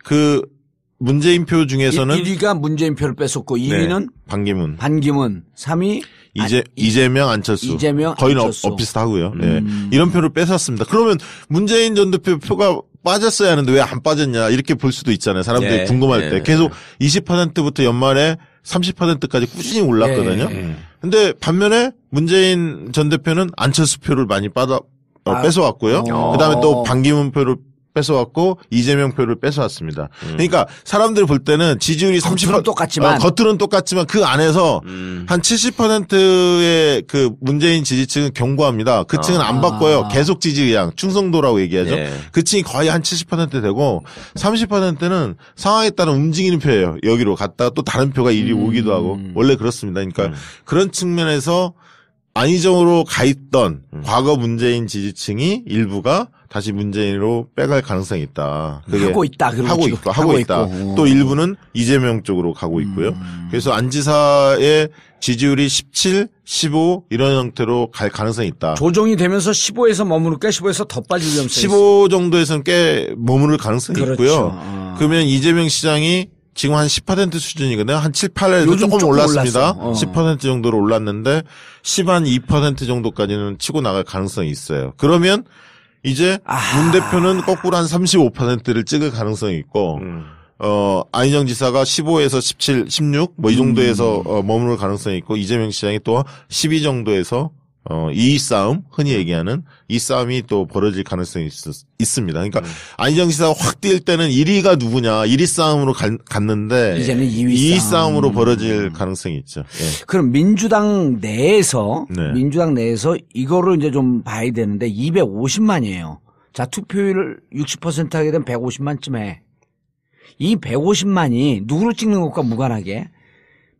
[SPEAKER 3] 그 문재인 표 중에서는
[SPEAKER 1] 1위가 문재인 표를 뺐었고 2위는
[SPEAKER 3] 반기문,
[SPEAKER 1] 반기문, 3위
[SPEAKER 3] 이재명, 안철수.
[SPEAKER 1] 이재명,
[SPEAKER 3] 거의
[SPEAKER 1] 안철수.
[SPEAKER 3] 엇비슷하고요. 예. 이런 표를 뺏었습니다. 그러면 문재인 전 대표 표가 빠졌어야 하는데 왜 안 빠졌냐 이렇게 볼 수도 있잖아요. 사람들이
[SPEAKER 2] 예.
[SPEAKER 3] 궁금할
[SPEAKER 2] 예.
[SPEAKER 3] 때. 계속 20%부터 연말에 30%까지 꾸준히 올랐거든요.
[SPEAKER 1] 예.
[SPEAKER 3] 근데 반면에 문재인 전 대표는 안철수 표를 많이 뺏어왔고요. 그다음에 또 반기문 표를 뺏어왔고 이재명 표를 뺏어왔습니다. 그러니까 사람들 볼 때는 지지율이 30%
[SPEAKER 1] 겉으로는 똑같지만
[SPEAKER 3] 겉으로는 똑같지만 그 안에서 한 70%의 그 문재인 지지층은 견고합니다. 그 층은 안 바꿔요. 계속 지지 의향, 충성도라고 얘기하죠.
[SPEAKER 2] 예.
[SPEAKER 3] 그 층이 거의 한 70% 되고 30%는 상황에 따라 움직이는 표예요. 여기로 갔다가 또 다른 표가 이리 오기도 하고 원래 그렇습니다. 그러니까 그런 측면에서 안희정으로 가 있던 과거 문재인 지지층이 일부가 다시 문재인으로 빼갈 가능성이 있다. 그게
[SPEAKER 1] 하고 있다.
[SPEAKER 3] 하고 있다. 또 일부는 이재명 쪽으로 가고 있고요. 그래서 안 지사의 지지율이 17, 15 이런 형태로 갈 가능성이 있다.
[SPEAKER 1] 조정이 되면서 15에서 머무를까 15에서 더 빠질 위험성이
[SPEAKER 3] 15 정도에서는 꽤 머무를 가능성이
[SPEAKER 1] 그렇죠.
[SPEAKER 3] 있고요. 그러면 이재명 시장이 지금 한 10% 수준이거든요. 한 7, 8에서
[SPEAKER 1] 요즘
[SPEAKER 3] 조금 올랐습니다.
[SPEAKER 1] 올랐어.
[SPEAKER 3] 10% 정도로 올랐는데 10, 한 2% 정도까지는 치고 나갈 가능성이 있어요. 그러면 이제 문 대표는 거꾸로 한 35%를 찍을 가능성이 있고 안희정 지사가 15에서 17, 16 뭐 이 정도에서 머무를 가능성이 있고 이재명 시장이 또 12 정도에서 이 싸움 흔히 얘기하는 이 싸움이 또 벌어질 가능성이 있습니다. 그러니까 안희정 지사가 확 뛸 때는 1위가 누구냐 1위 싸움으로 갔는데
[SPEAKER 1] 이제는
[SPEAKER 3] 2위 싸움으로 벌어질 가능성이 있죠. 예.
[SPEAKER 1] 그럼 민주당 내에서
[SPEAKER 3] 네.
[SPEAKER 1] 이거를 이제 좀 봐야 되는데 250만이에요. 자, 투표율을 60% 하게 되면 150만쯤에 이 150만이 누구를 찍는 것과 무관하게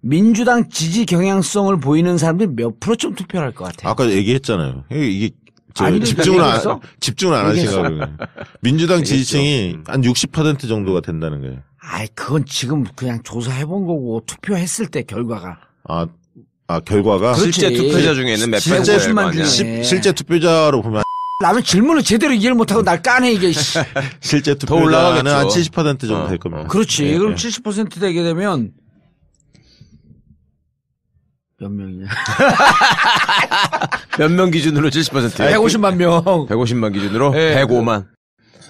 [SPEAKER 1] 민주당 지지 경향성을 보이는 사람들이 몇 프로쯤 투표를 할 것 같아요?
[SPEAKER 3] 아까 얘기했잖아요. 이게
[SPEAKER 1] 아니,
[SPEAKER 3] 집중을 안 하시고 민주당 지지층이 한 60% 정도가 된다는 거예요.
[SPEAKER 1] 아이, 그건 지금 그냥 조사해본 거고 투표했을 때 결과가.
[SPEAKER 3] 결과가
[SPEAKER 2] 실제 투표자 중에는 몇
[SPEAKER 3] 실제
[SPEAKER 2] 프로일
[SPEAKER 1] 중에.
[SPEAKER 3] 실제 투표자로 보면
[SPEAKER 1] 나는 질문을 제대로 이해를 못하고 날 까네 이게.
[SPEAKER 3] 실제
[SPEAKER 2] 더 올라가겠죠.
[SPEAKER 3] 투표자는 한 70% 정도 될 겁니다.
[SPEAKER 1] 그렇지.
[SPEAKER 3] 예,
[SPEAKER 1] 그럼
[SPEAKER 3] 예.
[SPEAKER 1] 70% 되게 되면 몇 명이냐?
[SPEAKER 2] 몇 명 기준으로 70%예요?
[SPEAKER 1] 150만 명.
[SPEAKER 2] 150만 기준으로
[SPEAKER 1] 예.
[SPEAKER 2] 105만.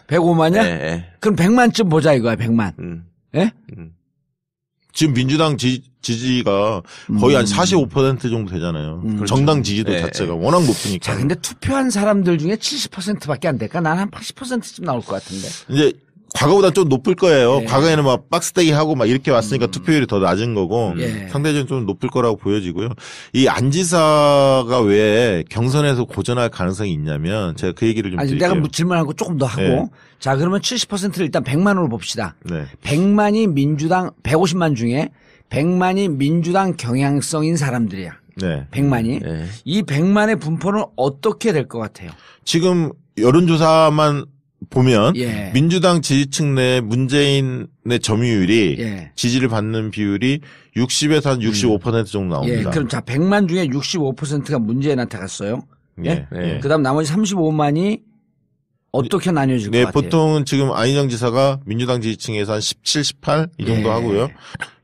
[SPEAKER 1] 105만이야?
[SPEAKER 2] 예, 예.
[SPEAKER 1] 그럼 100만쯤 보자 이거야. 100만. 예?
[SPEAKER 3] 지금 민주당 지지가 거의 한 45% 정도 되잖아요. 정당 지지도
[SPEAKER 2] 네.
[SPEAKER 3] 자체가 워낙 높으니까.
[SPEAKER 1] 자, 근데 투표한 사람들 중에 70%밖에 안 될까? 난 한 80%쯤 나올 것 같은데.
[SPEAKER 3] 이제 과거보다 좀 높을 거예요.
[SPEAKER 1] 네.
[SPEAKER 3] 과거에는 막 박스대기 하고 막 이렇게 왔으니까 투표율이 더 낮은 거고
[SPEAKER 1] 예.
[SPEAKER 3] 상대적으로 좀 높을 거라고 보여지고요. 이 안지사가 왜 경선에서 고전할 가능성이 있냐면 제가 그 얘기를 좀
[SPEAKER 1] 아니,
[SPEAKER 3] 드릴게요.
[SPEAKER 1] 내가 질문하고 조금 더 하고.
[SPEAKER 3] 네.
[SPEAKER 1] 자, 그러면 70%를 일단 100만으로 봅시다.
[SPEAKER 3] 네.
[SPEAKER 1] 100만이 민주당, 150만 중에 100만이 민주당 경향성인 사람들이야.
[SPEAKER 3] 네.
[SPEAKER 1] 100만이.
[SPEAKER 2] 예.
[SPEAKER 1] 이 100만의 분포는 어떻게 될 것 같아요?
[SPEAKER 3] 지금 여론조사만 보면
[SPEAKER 1] 예.
[SPEAKER 3] 민주당 지지층 내 문재인의 점유율이
[SPEAKER 1] 예.
[SPEAKER 3] 지지를 받는 비율이 60에서 한 65% 정도
[SPEAKER 1] 예.
[SPEAKER 3] 나옵니다.
[SPEAKER 1] 그럼 자, 100만 중에 65%가 문재인한테 갔어요. 예.
[SPEAKER 3] 예.
[SPEAKER 1] 그 다음 나머지 35만이 어떻게 나뉘어질
[SPEAKER 3] 네,
[SPEAKER 1] 것 같아요?
[SPEAKER 3] 보통은 지금 안희정 지사가 민주당 지지층에서 한 17, 18 이 정도
[SPEAKER 1] 예.
[SPEAKER 3] 하고요.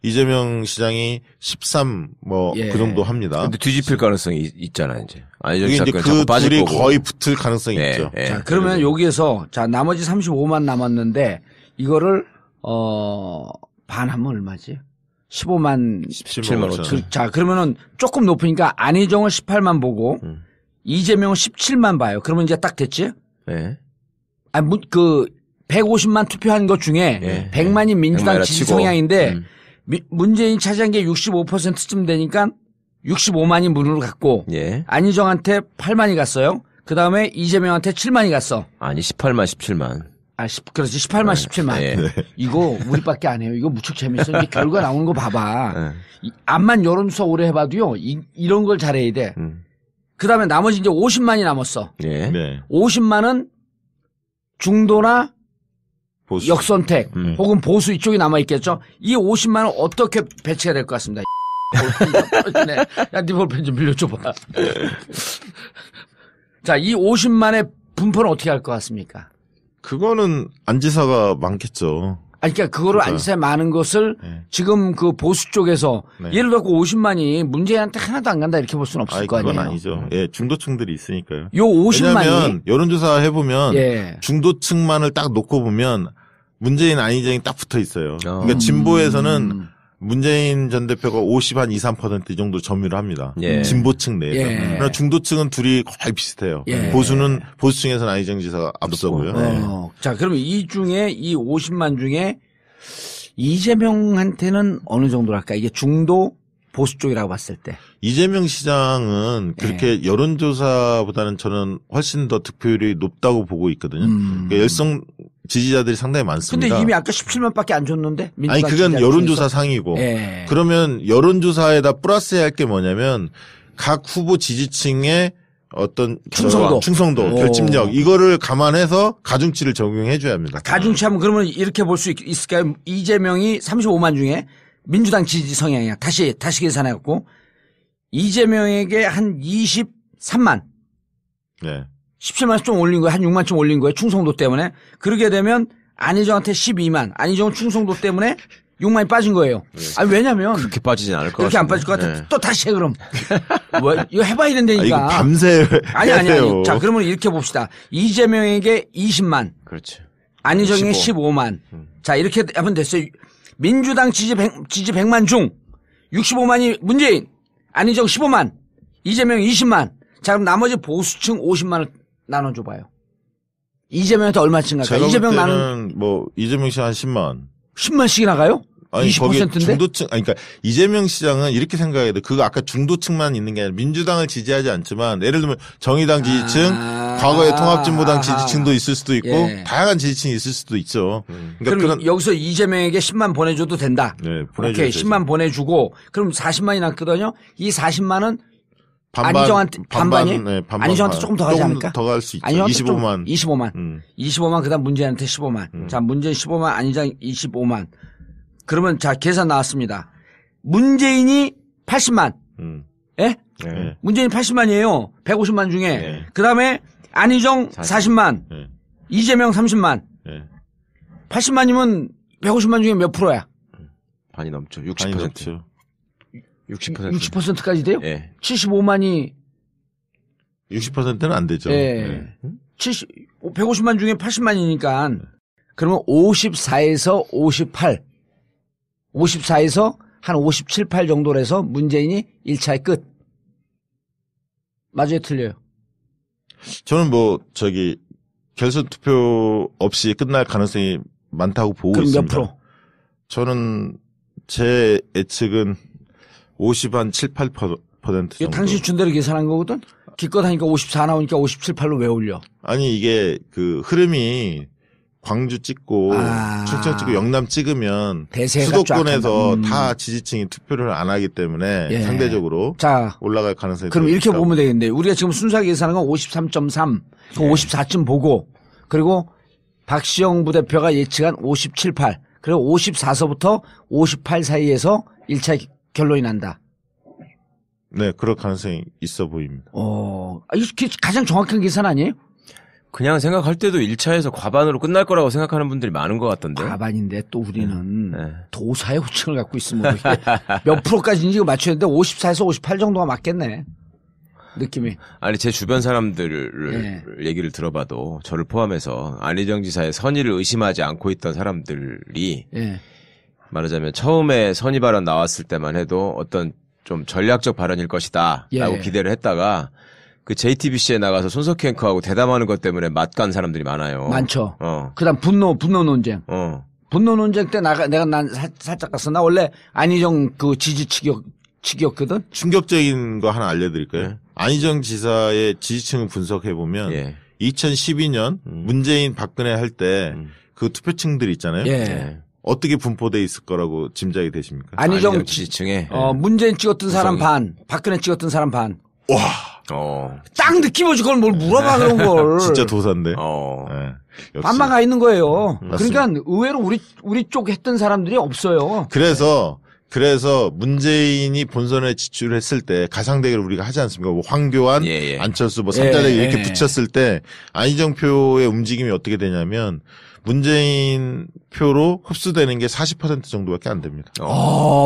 [SPEAKER 3] 이재명 시장이 13 뭐 그
[SPEAKER 1] 예.
[SPEAKER 3] 정도 합니다.
[SPEAKER 2] 근데 뒤집힐 가능성이 있잖아, 이제. 안희정
[SPEAKER 3] 이게 이제
[SPEAKER 2] 사건
[SPEAKER 3] 그
[SPEAKER 2] 자꾸 빠질
[SPEAKER 3] 둘이
[SPEAKER 2] 거고.
[SPEAKER 3] 거의 붙을 가능성이
[SPEAKER 2] 예,
[SPEAKER 3] 있죠.
[SPEAKER 2] 예.
[SPEAKER 1] 자, 그러면 여기에서 자, 나머지 35만 남았는데 이거를 반하면 얼마지? 15만
[SPEAKER 3] 17만 5천.
[SPEAKER 1] 자, 그러면은 조금 높으니까 안희정을 18만 보고 이재명을 17만 봐요. 그러면 이제 딱 됐지?
[SPEAKER 2] 예.
[SPEAKER 1] 아니, 150만 투표한 것 중에
[SPEAKER 2] 예.
[SPEAKER 1] 100만이 민주당
[SPEAKER 2] 100만이라
[SPEAKER 1] 지지
[SPEAKER 2] 치고.
[SPEAKER 1] 성향인데 문재인 차지한 게 65%쯤 되니까 65만이 문으로 갔고
[SPEAKER 2] 예.
[SPEAKER 1] 안희정한테 8만이 갔어요. 그 다음에 이재명한테 7만이 갔어.
[SPEAKER 2] 아니, 18만, 17만.
[SPEAKER 1] 그렇지. 18만, 17만.
[SPEAKER 2] 예.
[SPEAKER 1] 이거 우리밖에 안 해요. 이거 무척 재밌어. 이게 결과 나오는 거 봐봐.
[SPEAKER 2] 예.
[SPEAKER 1] 암만 여론조사 오래 해봐도요. 이런 걸 잘해야 돼. 그 다음에 나머지 이제 50만이 남았어.
[SPEAKER 2] 예.
[SPEAKER 3] 네.
[SPEAKER 1] 50만은 중도나
[SPEAKER 3] 보수.
[SPEAKER 1] 역선택 혹은 보수 이쪽이 남아있겠죠. 이 50만은 어떻게 배치가 될 것 같습니다. 야, 네 볼펜 좀 빌려줘봐. 자, 이 50만의 분포는 어떻게 할 것 같습니까?
[SPEAKER 3] 그거는 안 지사가 많겠죠.
[SPEAKER 1] 아니, 그러니까 그거를
[SPEAKER 3] 그러니까요.
[SPEAKER 1] 안지사에 많은 것을
[SPEAKER 3] 네.
[SPEAKER 1] 지금 그 보수 쪽에서
[SPEAKER 3] 네.
[SPEAKER 1] 예를 들어 50만이 문재인한테 하나도 안 간다 이렇게 볼 수는 없을 거
[SPEAKER 3] 그건
[SPEAKER 1] 아니에요.
[SPEAKER 3] 아니죠. 예, 중도층들이 있으니까요.
[SPEAKER 1] 요 50만이
[SPEAKER 3] 왜냐하면 여론조사 해보면
[SPEAKER 1] 예.
[SPEAKER 3] 중도층만을 딱 놓고 보면 문재인 안희정이 딱 붙어 있어요. 그러니까 진보에서는 문재인 전 대표가 50 한 2, 3% 정도 점유를 합니다.
[SPEAKER 2] 예.
[SPEAKER 3] 진보층 내에서.
[SPEAKER 1] 예.
[SPEAKER 3] 그러나 중도층은 둘이 거의 비슷해요.
[SPEAKER 1] 예.
[SPEAKER 3] 보수층에서는 안희정 지사가 앞서고요. 네.
[SPEAKER 1] 자, 그러면 이 중에 이 50만 중에 이재명한테는 어느 정도로 할까? 이게 중도 보수 쪽이라고 봤을 때.
[SPEAKER 3] 이재명 시장은 그렇게 여론조사보다는 저는 훨씬 더 득표율이 높다고 보고 있거든요. 그러니까 열성 지지자들이 상당히 많습니다.
[SPEAKER 1] 근데 이미 아까 17만밖에 안 줬는데?
[SPEAKER 3] 아니 그건 여론조사 상이고.
[SPEAKER 1] 예.
[SPEAKER 3] 그러면 여론조사에다 플러스해야 할 게 뭐냐면 각 후보 지지층의 어떤 충성도, 결집력 이거를 감안해서 가중치를 적용해 줘야 합니다.
[SPEAKER 1] 가중치하면 그러면 이렇게 볼 수 있을까요? 이재명이 35만 중에 민주당 지지 성향이야. 다시 계산해갖고 이재명에게 한 23만.
[SPEAKER 3] 네.
[SPEAKER 1] 17만씩 좀 올린 거예요. 한 6만쯤 올린 거예요. 충성도 때문에. 그러게 되면 안희정한테 12만. 안희정은 충성도 때문에 6만이 빠진 거예요. 아니, 왜냐면.
[SPEAKER 2] 그렇게 빠지진 않을 것 같아요.
[SPEAKER 1] 그렇게 안 빠질 것 같아.
[SPEAKER 2] 네.
[SPEAKER 1] 또 다시 해, 그럼. 뭐, 이거 해봐야 된다니까.
[SPEAKER 3] 이거 밤새.
[SPEAKER 1] 아니. 자, 그러면 이렇게 봅시다. 이재명에게 20만.
[SPEAKER 2] 그렇지.
[SPEAKER 1] 안희정에게 15만. 자, 이렇게 하면 됐어요. 민주당 지지 100만 중 65만이 문재인, 안희정 15만, 이재명 20만. 자, 그럼 나머지 보수층 50만을 나눠줘봐요. 이재명한테 얼마씩 갈까요?
[SPEAKER 3] 제가
[SPEAKER 1] 이재명
[SPEAKER 3] 볼
[SPEAKER 1] 나는
[SPEAKER 3] 때는 뭐 이재명 씨 한 10만.
[SPEAKER 1] 10만씩 나가요?
[SPEAKER 3] 아니,
[SPEAKER 1] 20%인데?
[SPEAKER 3] 중도층, 아니, 그러니까 이재명 시장은 이렇게 생각해야 돼. 그거 아까 중도층만 있는 게 아니라 민주당을 지지하지 않지만 예를 들면 정의당 지지층, 과거에 통합진보당 지지층도 있을 수도 있고
[SPEAKER 1] 예.
[SPEAKER 3] 다양한 지지층이 있을 수도 있죠.
[SPEAKER 1] 그럼
[SPEAKER 3] 그런
[SPEAKER 1] 여기서 이재명에게 10만 보내줘도 된다.
[SPEAKER 3] 네,
[SPEAKER 1] 오케이, 10만 보내주고 그럼 40만이 남거든요. 이 40만은 안희정한테 반반이?
[SPEAKER 3] 네,
[SPEAKER 1] 안희정한테 조금 더 가지 않을까?
[SPEAKER 3] 더 갈 수 있죠.
[SPEAKER 1] 안희정한테
[SPEAKER 3] 25만.
[SPEAKER 1] 25만. 25만 그다음 문재인한테 15만. 자, 문재인 15만, 안희정 25만. 그러면 자, 계산 나왔습니다. 문재인이 80만. 예?
[SPEAKER 3] 네.
[SPEAKER 1] 문재인이 80만이에요. 150만 중에.
[SPEAKER 3] 네.
[SPEAKER 1] 그다음에 안희정 40만.
[SPEAKER 3] 네.
[SPEAKER 1] 이재명 30만.
[SPEAKER 3] 네.
[SPEAKER 1] 80만이면 150만 중에 몇 프로야?
[SPEAKER 2] 반이 넘죠. 60%.
[SPEAKER 3] 많이 넘죠.
[SPEAKER 2] 60%.
[SPEAKER 1] 60%까지 돼요?
[SPEAKER 2] 예.
[SPEAKER 1] 75만이
[SPEAKER 3] 60%는 안 되죠.
[SPEAKER 1] 예. 150만 중에 80만이니까 그러면 54에서 58. 54에서 한 57, 8 정도로 해서 문재인이 1차의 끝. 맞아요, 틀려요?
[SPEAKER 3] 저는 결선 투표 없이 끝날 가능성이 많다고 보고
[SPEAKER 1] 그럼
[SPEAKER 3] 있습니다.
[SPEAKER 1] 몇 프로?
[SPEAKER 3] 저는 제 예측은 50한 7, 8% 정도.
[SPEAKER 1] 당신 준 대로 계산한 거거든? 기껏 하니까 54 나오니까 57, 8로 왜 올려?
[SPEAKER 3] 아니 이게 그 흐름이 광주 찍고 충청 찍고 영남 찍으면
[SPEAKER 1] 대세가
[SPEAKER 3] 수도권에서 다 지지층이 투표를 안 하기 때문에
[SPEAKER 1] 예.
[SPEAKER 3] 상대적으로
[SPEAKER 1] 자,
[SPEAKER 3] 올라갈 가능성이
[SPEAKER 1] 그럼 이렇게
[SPEAKER 3] 있다고.
[SPEAKER 1] 보면 되겠는데 우리가 지금 순수하게 계산한 건 53.3, 그 54쯤 보고 그리고 박시영 부대표가 예측한 57, 8 그리고 54서부터 58 사이에서 1차 결론이 난다.
[SPEAKER 3] 네, 그럴 가능성이 있어 보입니다.
[SPEAKER 1] 이게 가장 정확한 계산 아니에요?
[SPEAKER 2] 그냥 생각할 때도 1차에서 과반으로 끝날 거라고 생각하는 분들이 많은 것 같던데.
[SPEAKER 1] 과반인데 또 우리는
[SPEAKER 2] 네.
[SPEAKER 1] 도사의 호칭을 갖고 있으면 몇 프로까지인지 맞춰야 되는데 54에서 58 정도가 맞겠네. 느낌이.
[SPEAKER 2] 아니 제 주변 사람들을 얘기를 들어봐도 저를 포함해서 안희정 지사의 선의를 의심하지 않고 있던 사람들이 말하자면 처음에 선의 발언 나왔을 때만 해도 어떤 좀 전략적 발언일 것이다 라고 기대를 했다가 그 JTBC에 나가서 손석희 앵커하고 대담하는 것 때문에 맛간 사람들이 많아요.
[SPEAKER 1] 많죠. 그다음 분노 논쟁. 분노 논쟁 때 난 살짝 갔어. 나 원래 안희정 그 지지 측이었거든.
[SPEAKER 3] 충격적인 거 하나 알려드릴까요? 안희정 지사의 지지층을 분석해보면 2012년 문재인 박근혜 할 때 그 투표층들 있잖아요. 어떻게 분포돼 있을 거라고 짐작이 되십니까?
[SPEAKER 2] 안희정 지지층에
[SPEAKER 1] 문재인 찍었던 사람 반, 박근혜 찍었던 사람 반.
[SPEAKER 3] 와.
[SPEAKER 1] 딱 느낌 오지 그걸 뭘 물어봐 그런 걸.
[SPEAKER 3] 진짜 도사인데.
[SPEAKER 1] 네. 반만 가 있는 거예요. 그러니까 의외로 우리 쪽 했던 사람들이 없어요.
[SPEAKER 3] 그래서 문재인이 본선에 지출했을 때 가상대결을 우리가 하지 않습니까? 뭐 황교안, 안철수 뭐 3자대 이렇게 붙였을 때 안희정 표의 움직임이 어떻게 되냐면 문재인 표로 흡수되는 게 40% 정도밖에 안 됩니다.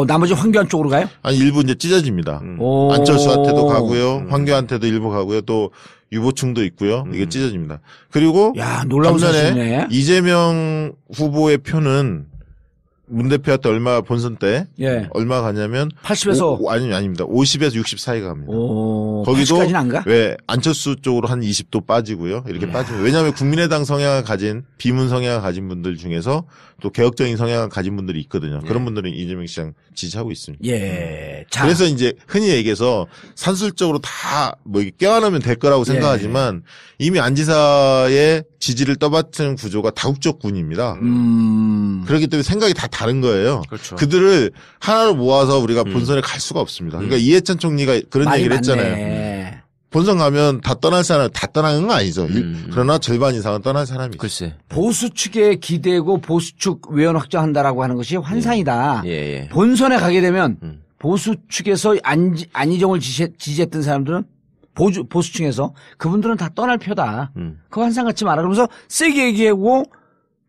[SPEAKER 1] 나머지 황교안 쪽으로 가요?
[SPEAKER 3] 아니 일부 이제 찢어집니다. 안철수한테도 가고요, 황교안한테도 일부 가고요, 또 유보층도 있고요. 이게 찢어집니다. 그리고
[SPEAKER 1] 놀라운
[SPEAKER 3] 반면에
[SPEAKER 1] 사실이네.
[SPEAKER 3] 이재명 후보의 표는 문 대표한테 얼마 본선 때 얼마 가냐면
[SPEAKER 1] 80에서
[SPEAKER 3] 아닙니다. 50에서 60 사이가 갑니다.
[SPEAKER 1] 거기도 80까지는 안 가?
[SPEAKER 3] 왜 안철수 쪽으로 한 20도 빠지고요. 이렇게 빠지면 왜냐하면 국민의당 성향을 가진 비문 성향을 가진 분들 중에서 또 개혁적인 성향을 가진 분들이 있거든요. 그런 분들은 이재명 시장 지지하고 있습니다.
[SPEAKER 1] 자.
[SPEAKER 3] 그래서 이제 흔히 얘기해서 산술적으로 다 뭐 껴안으면 될 거라고 생각하지만 이미 안 지사의 지지를 떠받치는 구조가 다국적군입니다. 그렇기 때문에 생각이 다 다른 거예요.
[SPEAKER 2] 그렇죠.
[SPEAKER 3] 그들을 하나로 모아서 우리가 본선에 갈 수가 없습니다. 그러니까 이해찬 총리가 그런 얘기를 했잖아요. 본선 가면 다 떠날 사람, 다 떠나는 건 아니죠. 그러나 절반 이상은 떠날 사람이 있어요.
[SPEAKER 2] 글쎄.
[SPEAKER 1] 보수 측에 기대고 보수 측 외연 확장한다라고 하는 것이 환상이다. 본선에 가게 되면 보수 측에서 안희정을 지지했던 사람들은 보수층에서 그분들은 다 떠날 표다. 그 환상 갖지 마라. 그러면서 세게 얘기하고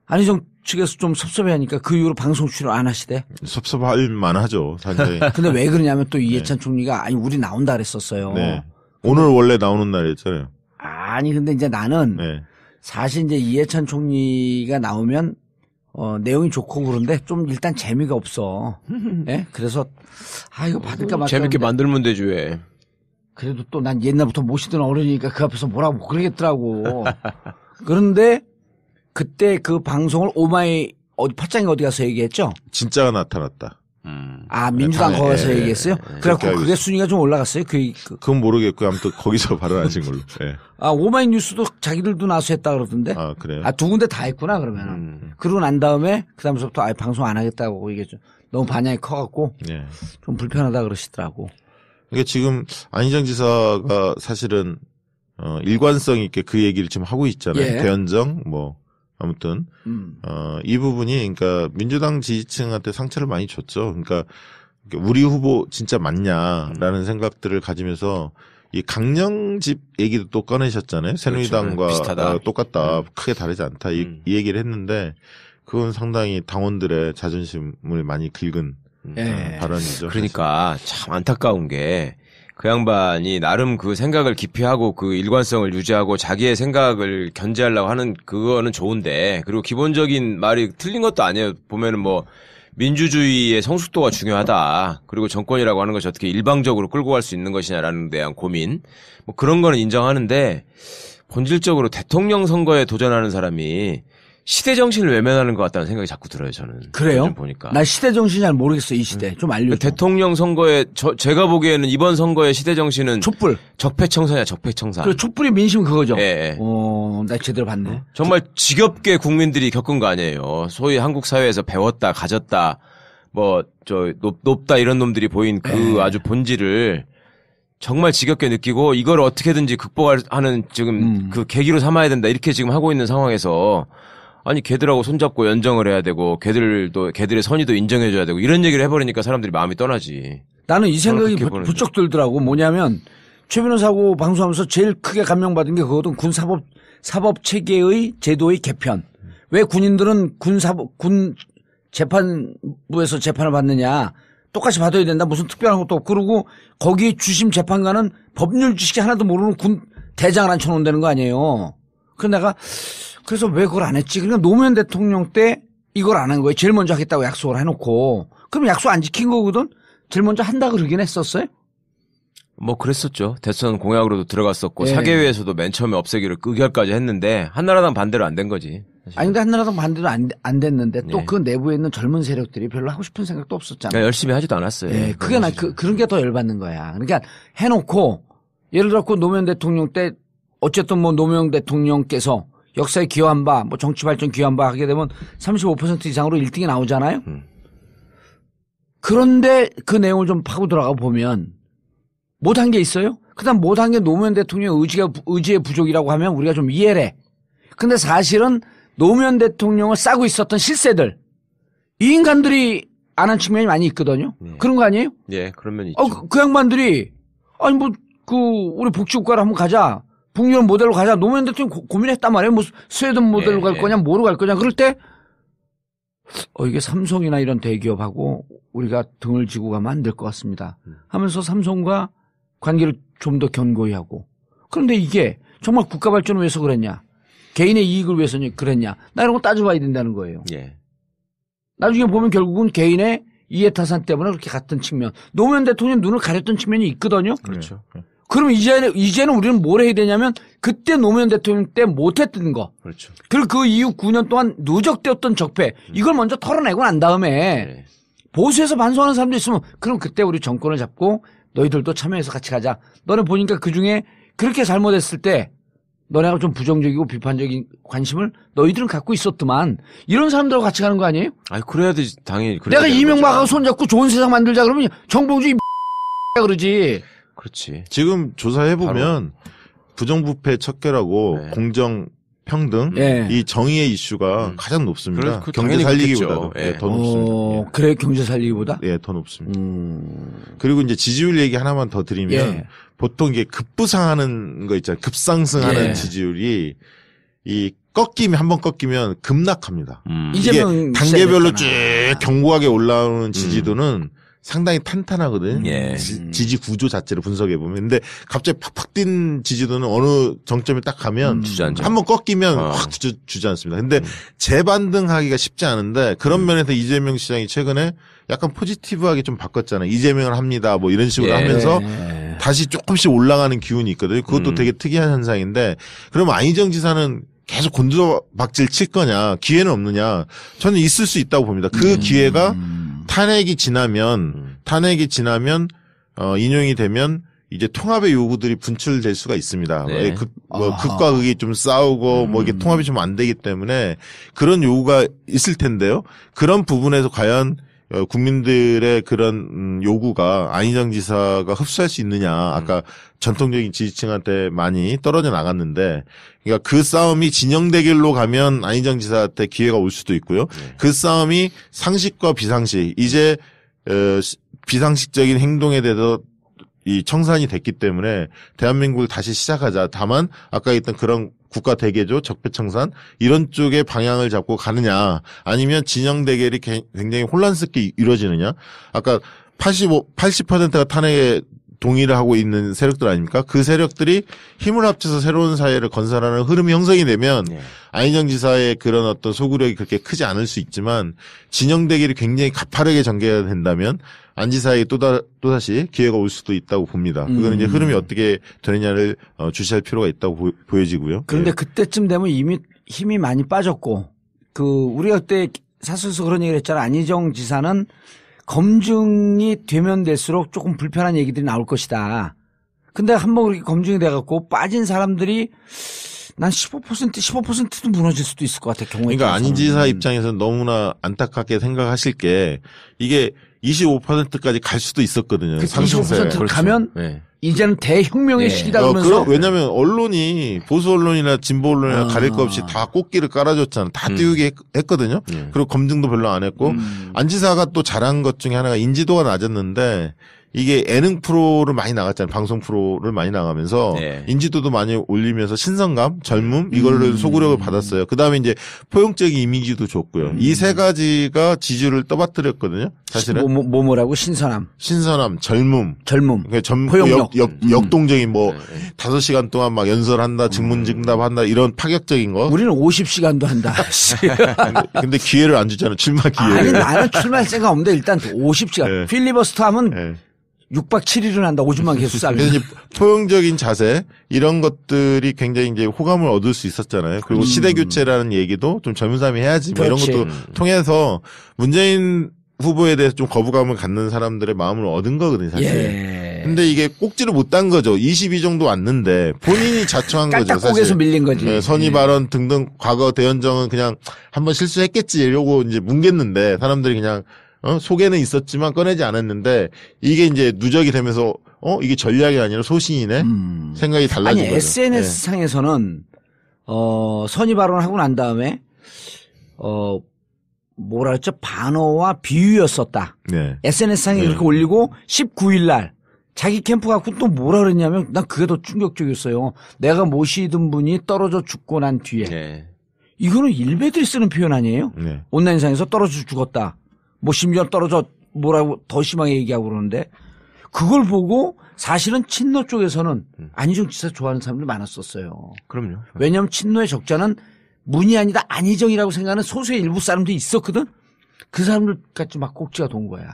[SPEAKER 1] 안희정 측에서 좀 섭섭해하니까 그 이후로 방송 출연 안 하시대.
[SPEAKER 3] 섭섭할 만하죠. 상당히.
[SPEAKER 1] 근데 왜 그러냐면 또 이해찬 총리가 우리 나온다 그랬었어요.
[SPEAKER 3] 오늘 원래 나오는 날이었잖아요.
[SPEAKER 1] 아니 근데 이제 나는 사실 이제 이해찬 총리가 나오면 내용이 좋고 그런데 좀 일단 재미가 없어. 그래서 이거 받을까 말까.
[SPEAKER 2] 재밌게 만들면 되지 왜.
[SPEAKER 1] 그래도 또 난 옛날부터 모시던 어른이니까 그 앞에서 뭐라고 못 그러겠더라고. 그런데 그때 그 방송을 어디 파장이 어디 가서 얘기했죠?
[SPEAKER 3] 진짜가 나타났다.
[SPEAKER 1] 민주당 거기 가서 얘기했어요? 그래갖고 그게
[SPEAKER 3] 있어요.
[SPEAKER 1] 순위가 좀 올라갔어요?
[SPEAKER 3] 그건 모르겠고 아무튼 거기서 발언하신 걸로. 예.
[SPEAKER 1] 오마이뉴스도 자기들도 나서 했다 그러던데?
[SPEAKER 3] 그래요?
[SPEAKER 1] 두 군데 다 했구나, 그러면은. 그러고 난 다음에, 그 다음부터 아예 방송 안 하겠다고 얘기했죠. 너무 반향이 커갖고,
[SPEAKER 3] 예.
[SPEAKER 1] 좀 불편하다 그러시더라고.
[SPEAKER 3] 그러니까 지금 안희정 지사가 사실은, 일관성 있게 그 얘기를 지금 하고 있잖아요.
[SPEAKER 1] 예.
[SPEAKER 3] 대연정, 아무튼, 이 부분이, 그러니까 민주당 지지층한테 상처를 많이 줬죠. 그러니까 우리 후보 진짜 맞냐라는 생각들을 가지면서 이 강령집 얘기도 또 꺼내셨잖아요. 새누리당과
[SPEAKER 2] 비슷하다.
[SPEAKER 3] 똑같다. 크게 다르지 않다. 이 얘기를 했는데 그건 상당히 당원들의 자존심을 많이 긁은 발언이죠.
[SPEAKER 2] 그러니까 참 안타까운 게 그 양반이 나름 그 생각을 기피하고 그 일관성을 유지하고 자기의 생각을 견제하려고 하는 그거는 좋은데, 그리고 기본적인 말이 틀린 것도 아니에요. 보면은 민주주의의 성숙도가 중요하다. 그리고 정권이라고 하는 것이 어떻게 일방적으로 끌고 갈 수 있는 것이냐라는 데한 고민. 그런 거는 인정하는데, 본질적으로 대통령 선거에 도전하는 사람이 시대 정신을 외면하는 것 같다는 생각이 자꾸 들어요, 저는.
[SPEAKER 1] 그래요?
[SPEAKER 2] 요즘 보니까.
[SPEAKER 1] 나 시대 정신이 잘 모르겠어, 이 시대. 좀 알려줘.
[SPEAKER 2] 대통령 선거에, 제가 보기에는 이번 선거의 시대 정신은
[SPEAKER 1] 촛불.
[SPEAKER 2] 적폐청산이야, 적폐청산.
[SPEAKER 1] 그 촛불의 민심 그거죠?
[SPEAKER 2] 예.
[SPEAKER 1] 나 제대로 봤네.
[SPEAKER 2] 정말 지겹게 국민들이 겪은 거 아니에요. 소위 한국 사회에서 배웠다, 가졌다, 높다 이런 놈들이 보인 그 아주 본질을 정말 지겹게 느끼고 이걸 어떻게든지 극복하는 지금 그 계기로 삼아야 된다 이렇게 지금 하고 있는 상황에서 아니 걔들하고 손잡고 연정을 해야 되고 걔들의 선의도 인정해줘야 되고 이런 얘기를 해버리니까 사람들이 마음이 떠나지.
[SPEAKER 1] 나는 이 생각이 부쩍 들더라고. 뭐냐면 최 변호사하고 방송하면서 제일 크게 감명받은 게 그거든. 군 사법 체계의 제도의 개편. 왜 군인들은 군 재판부에서 재판을 받느냐. 똑같이 받아야 된다. 무슨 특별한 것도 없고. 그러고 거기 주심 재판관은 법률 지식이 하나도 모르는 군 대장을 앉혀놓는다는 거 아니에요. 그래서 왜 그걸 안 했지? 그러니까 노무현 대통령 때 이걸 안 한 거예요. 제일 먼저 하겠다고 약속을 해놓고. 그럼 약속 안 지킨 거거든? 제일 먼저 한다 그러긴 했었어요?
[SPEAKER 2] 그랬었죠. 대선 공약으로도 들어갔었고, 사개위에서도 맨 처음에 없애기를 의결까지 했는데, 한나라당 반대로 안 된 거지. 사실.
[SPEAKER 1] 아니, 근데 한나라당 반대로 안 됐는데, 또 그 내부에 있는 젊은 세력들이 별로 하고 싶은 생각도 없었잖아요.
[SPEAKER 2] 그러니까 열심히 하지도 않았어요.
[SPEAKER 1] 네, 그런 게 더 열받는 거야. 그러니까 해놓고, 예를 들어 노무현 대통령 때, 어쨌든 노무현 대통령께서 역사에 기여한 바, 정치 발전 기여한 바 하게 되면 35% 이상으로 1등이 나오잖아요? 그런데 그 내용을 좀 파고 들어가 보면 못한 게 있어요? 그 다음 못한 게 노무현 대통령 의지의 부족이라고 하면 우리가 좀 이해를 해. 근데 사실은 노무현 대통령을 싸고 있었던 실세들, 이 인간들이 안 한 측면이 많이 있거든요? 그런 거 아니에요?
[SPEAKER 2] 예, 그런 면이 있죠.
[SPEAKER 1] 그 양반들이, 우리 복지국가로 한번 가자. 북유럽 모델로 가자. 노무현 대통령 고민했단 말이에요. 스웨덴 모델로 갈 거냐, 뭐로 갈 거냐. 그럴 때, 이게 삼성이나 이런 대기업하고 우리가 등을 지고 가면 안 될 것 같습니다. 하면서 삼성과 관계를 좀 더 견고히 하고. 그런데 이게 정말 국가 발전을 위해서 그랬냐? 개인의 이익을 위해서 그랬냐? 나 이런 거 따져봐야 된다는 거예요.
[SPEAKER 2] 예.
[SPEAKER 1] 나중에 보면 결국은 개인의 이해타산 때문에 그렇게 갔던 측면. 노무현 대통령 눈을 가렸던 측면이 있거든요.
[SPEAKER 2] 그렇죠.
[SPEAKER 1] 그럼 이제는 우리는 뭘 해야 되냐면 그때 노무현 대통령 때 못했던 거.
[SPEAKER 2] 그렇죠.
[SPEAKER 1] 그리고 그 이후 9년 동안 누적되었던 적폐. 이걸 먼저 털어내고 난 다음에 보수에서 반성하는 사람도 있으면 그럼 그때 우리 정권을 잡고 너희들도 참여해서 같이 가자. 너네 보니까 그중에 그렇게 잘못했을 때 너네가 좀 부정적이고 비판적인 관심을 너희들은 갖고 있었더만 이런 사람들하고 같이 가는 거 아니에요?
[SPEAKER 2] 아니 그래야지 당연히.
[SPEAKER 1] 내가 이명박하고 손잡고 좋은 세상 만들자 그러면 정봉주 그러지.
[SPEAKER 2] 그렇지.
[SPEAKER 3] 지금 조사해보면 부정부패 척결하고 공정 평등 이 정의의 이슈가 가장 높습니다. 경제 살리기보다도 더 높습니다.
[SPEAKER 1] 그래 경제 살리기보다?
[SPEAKER 3] 더 높습니다. 그리고 이제 지지율 얘기 하나만 더 드리면 보통 이게 급부상하는 거 있잖아요. 급상승하는 지지율이 이 한번 꺾이면 급락합니다. 이게 단계별로 쭉 견고하게 올라오는 지지도는 상당히 탄탄하거든. 지지 구조 자체를 분석해 보면. 근데 갑자기 팍팍 뛴 지지도는 어느 정점에 딱 가면 한번 꺾이면 확 주저앉습니다. 근데 재반등하기가 쉽지 않은데 그런 면에서 이재명 시장이 최근에 약간 포지티브하게 좀 바꿨잖아요. 이재명을 합니다. 이런 식으로 하면서 다시 조금씩 올라가는 기운이 있거든요. 그것도 되게 특이한 현상인데 그러면 안희정 지사는 계속 곤두박질 칠 거냐, 기회는 없느냐, 저는 있을 수 있다고 봅니다. 그 기회가 탄핵이 지나면 인용이 되면 이제 통합의 요구들이 분출될 수가 있습니다.
[SPEAKER 2] 네.
[SPEAKER 3] 극과 극이 좀 싸우고 뭐 이게 통합이 좀 안 되기 때문에 그런 요구가 있을 텐데요. 그런 부분에서 과연 국민들의 그런 요구가 안희정 지사가 흡수할 수 있느냐. 아까 전통적인 지지층한테 많이 떨어져 나갔는데, 그러니까 그 싸움이 진영 대결로 가면 안희정 지사한테 기회가 올 수도 있고요. 그 싸움이 상식과 비상식, 이제 비상식적인 행동에 대해서 이 청산이 됐기 때문에 대한민국을 다시 시작하자. 다만 아까 했던 그런 국가 대개조, 적폐청산 이런 쪽의 방향을 잡고 가느냐, 아니면 진영 대결이 굉장히 혼란스럽게 이루어지느냐. 아까 80%가 탄핵에 동의를 하고 있는 세력들 아닙니까? 그 세력들이 힘을 합쳐서 새로운 사회를 건설하는 흐름이 형성이 되면 안희정 지사의 그런 어떤 소구력이 그렇게 크지 않을 수 있지만, 진영 대결이 굉장히 가파르게 전개가 된다면 안 지사에게 또다시 기회가 올 수도 있다고 봅니다. 그거는 이제 흐름이 어떻게 되느냐를 주시할 필요가 있다고 보여지고요.
[SPEAKER 1] 그런데 그때쯤 되면 이미 힘이 많이 빠졌고, 우리가 그때 사설에서 그런 얘기를 했잖아. 안희정 지사는 검증이 되면 될수록 조금 불편한 얘기들이 나올 것이다. 근데 한번 그렇게 검증이 돼갖고 빠진 사람들이 난 15%도 무너질 수도 있을 것 같아. 경우에
[SPEAKER 3] 그러니까
[SPEAKER 1] 따라서는.
[SPEAKER 3] 안 지사 입장에서는 너무나 안타깝게 생각하실 게, 이게 25%까지 갈 수도 있었거든요.
[SPEAKER 1] 25% 가면
[SPEAKER 2] 네.
[SPEAKER 1] 이제는 대혁명의 시기다 그러면서.
[SPEAKER 3] 왜냐하면 언론이, 보수 언론이나 진보 언론이나 가릴 것 없이 다 꽃길을 깔아줬잖아. 다 띄우게 했거든요. 그리고 검증도 별로 안 했고, 안 지사가 또 잘한 것 중에 하나가 인지도가 낮았는데, 이게 예능 프로를 많이 나갔잖아요. 방송 프로를 많이 나가면서 인지도도 많이 올리면서 신선감, 젊음 이거를 소구력을 받았어요. 그다음에 이제 포용적인 이미지도 좋고요. 이 세 가지가 지지율을 떠받들였거든요. 사실은
[SPEAKER 1] 뭐라고? 신선함,
[SPEAKER 3] 젊음.
[SPEAKER 1] 그러니까
[SPEAKER 3] 포용력, 역동적인 5시간 동안 막 연설한다, 증문즉답한다 이런 파격적인 거.
[SPEAKER 1] 우리는 50시간도 한다.
[SPEAKER 3] 근데 기회를 안 주잖아요. 출마 기회를.
[SPEAKER 1] 아니, 나는 출마할 생각 없는데 일단 50시간. 필리버스터 하면 6박 7일을 한다. 오줌만 계속 싸면.
[SPEAKER 3] 그래서 이제 포용적인 자세 이런 것들이 굉장히 이제 호감을 얻을 수 있었잖아요. 그리고 시대 교체라는 얘기도 좀 젊은 사람이 해야지 뭐 이런 것도 통해서 문재인 후보에 대해서 좀 거부감을 갖는 사람들의 마음을 얻은 거거든요, 사실. 근데 이게 꼭지를 못 딴 거죠. 22 정도 왔는데 본인이 자청한 거죠, 사실.
[SPEAKER 1] 깔딱고개서 밀린 거지.
[SPEAKER 3] 선의 발언 등등 과거 대연정은 그냥 한번 실수했겠지 이러고 이제 뭉갰는데 사람들이 그냥 속에는 있었지만 꺼내지 않았는데, 이게 이제 누적이 되면서 이게 전략이 아니라 소신이네. 생각이 달라진 거죠.
[SPEAKER 1] 아니, SNS 상에서는 선의 발언하고 난 다음에 뭐라 그랬죠? 반어와 비유였었다. SNS 상에 이렇게 올리고 19일 날 자기 캠프 갖고 또 뭐라 그랬냐면, 난 그게 더 충격적이었어요. 내가 모시던 분이 떨어져 죽고 난 뒤에. 이거는 일베들이 쓰는 표현 아니에요? 온라인상에서 떨어져 죽었다. 뭐 심지어 떨어져 뭐라고 더 심하게 얘기하고 그러는데, 그걸 보고 사실은 친노 쪽에서는 안희정 지사 좋아하는 사람들 많았었어요.
[SPEAKER 2] 그럼요.
[SPEAKER 1] 왜냐하면 친노의 적자는 문이 아니다 안희정이라고 생각하는 소수의 일부 사람들이 있었거든. 그 사람들까지 막 꼭지가 돈 거야.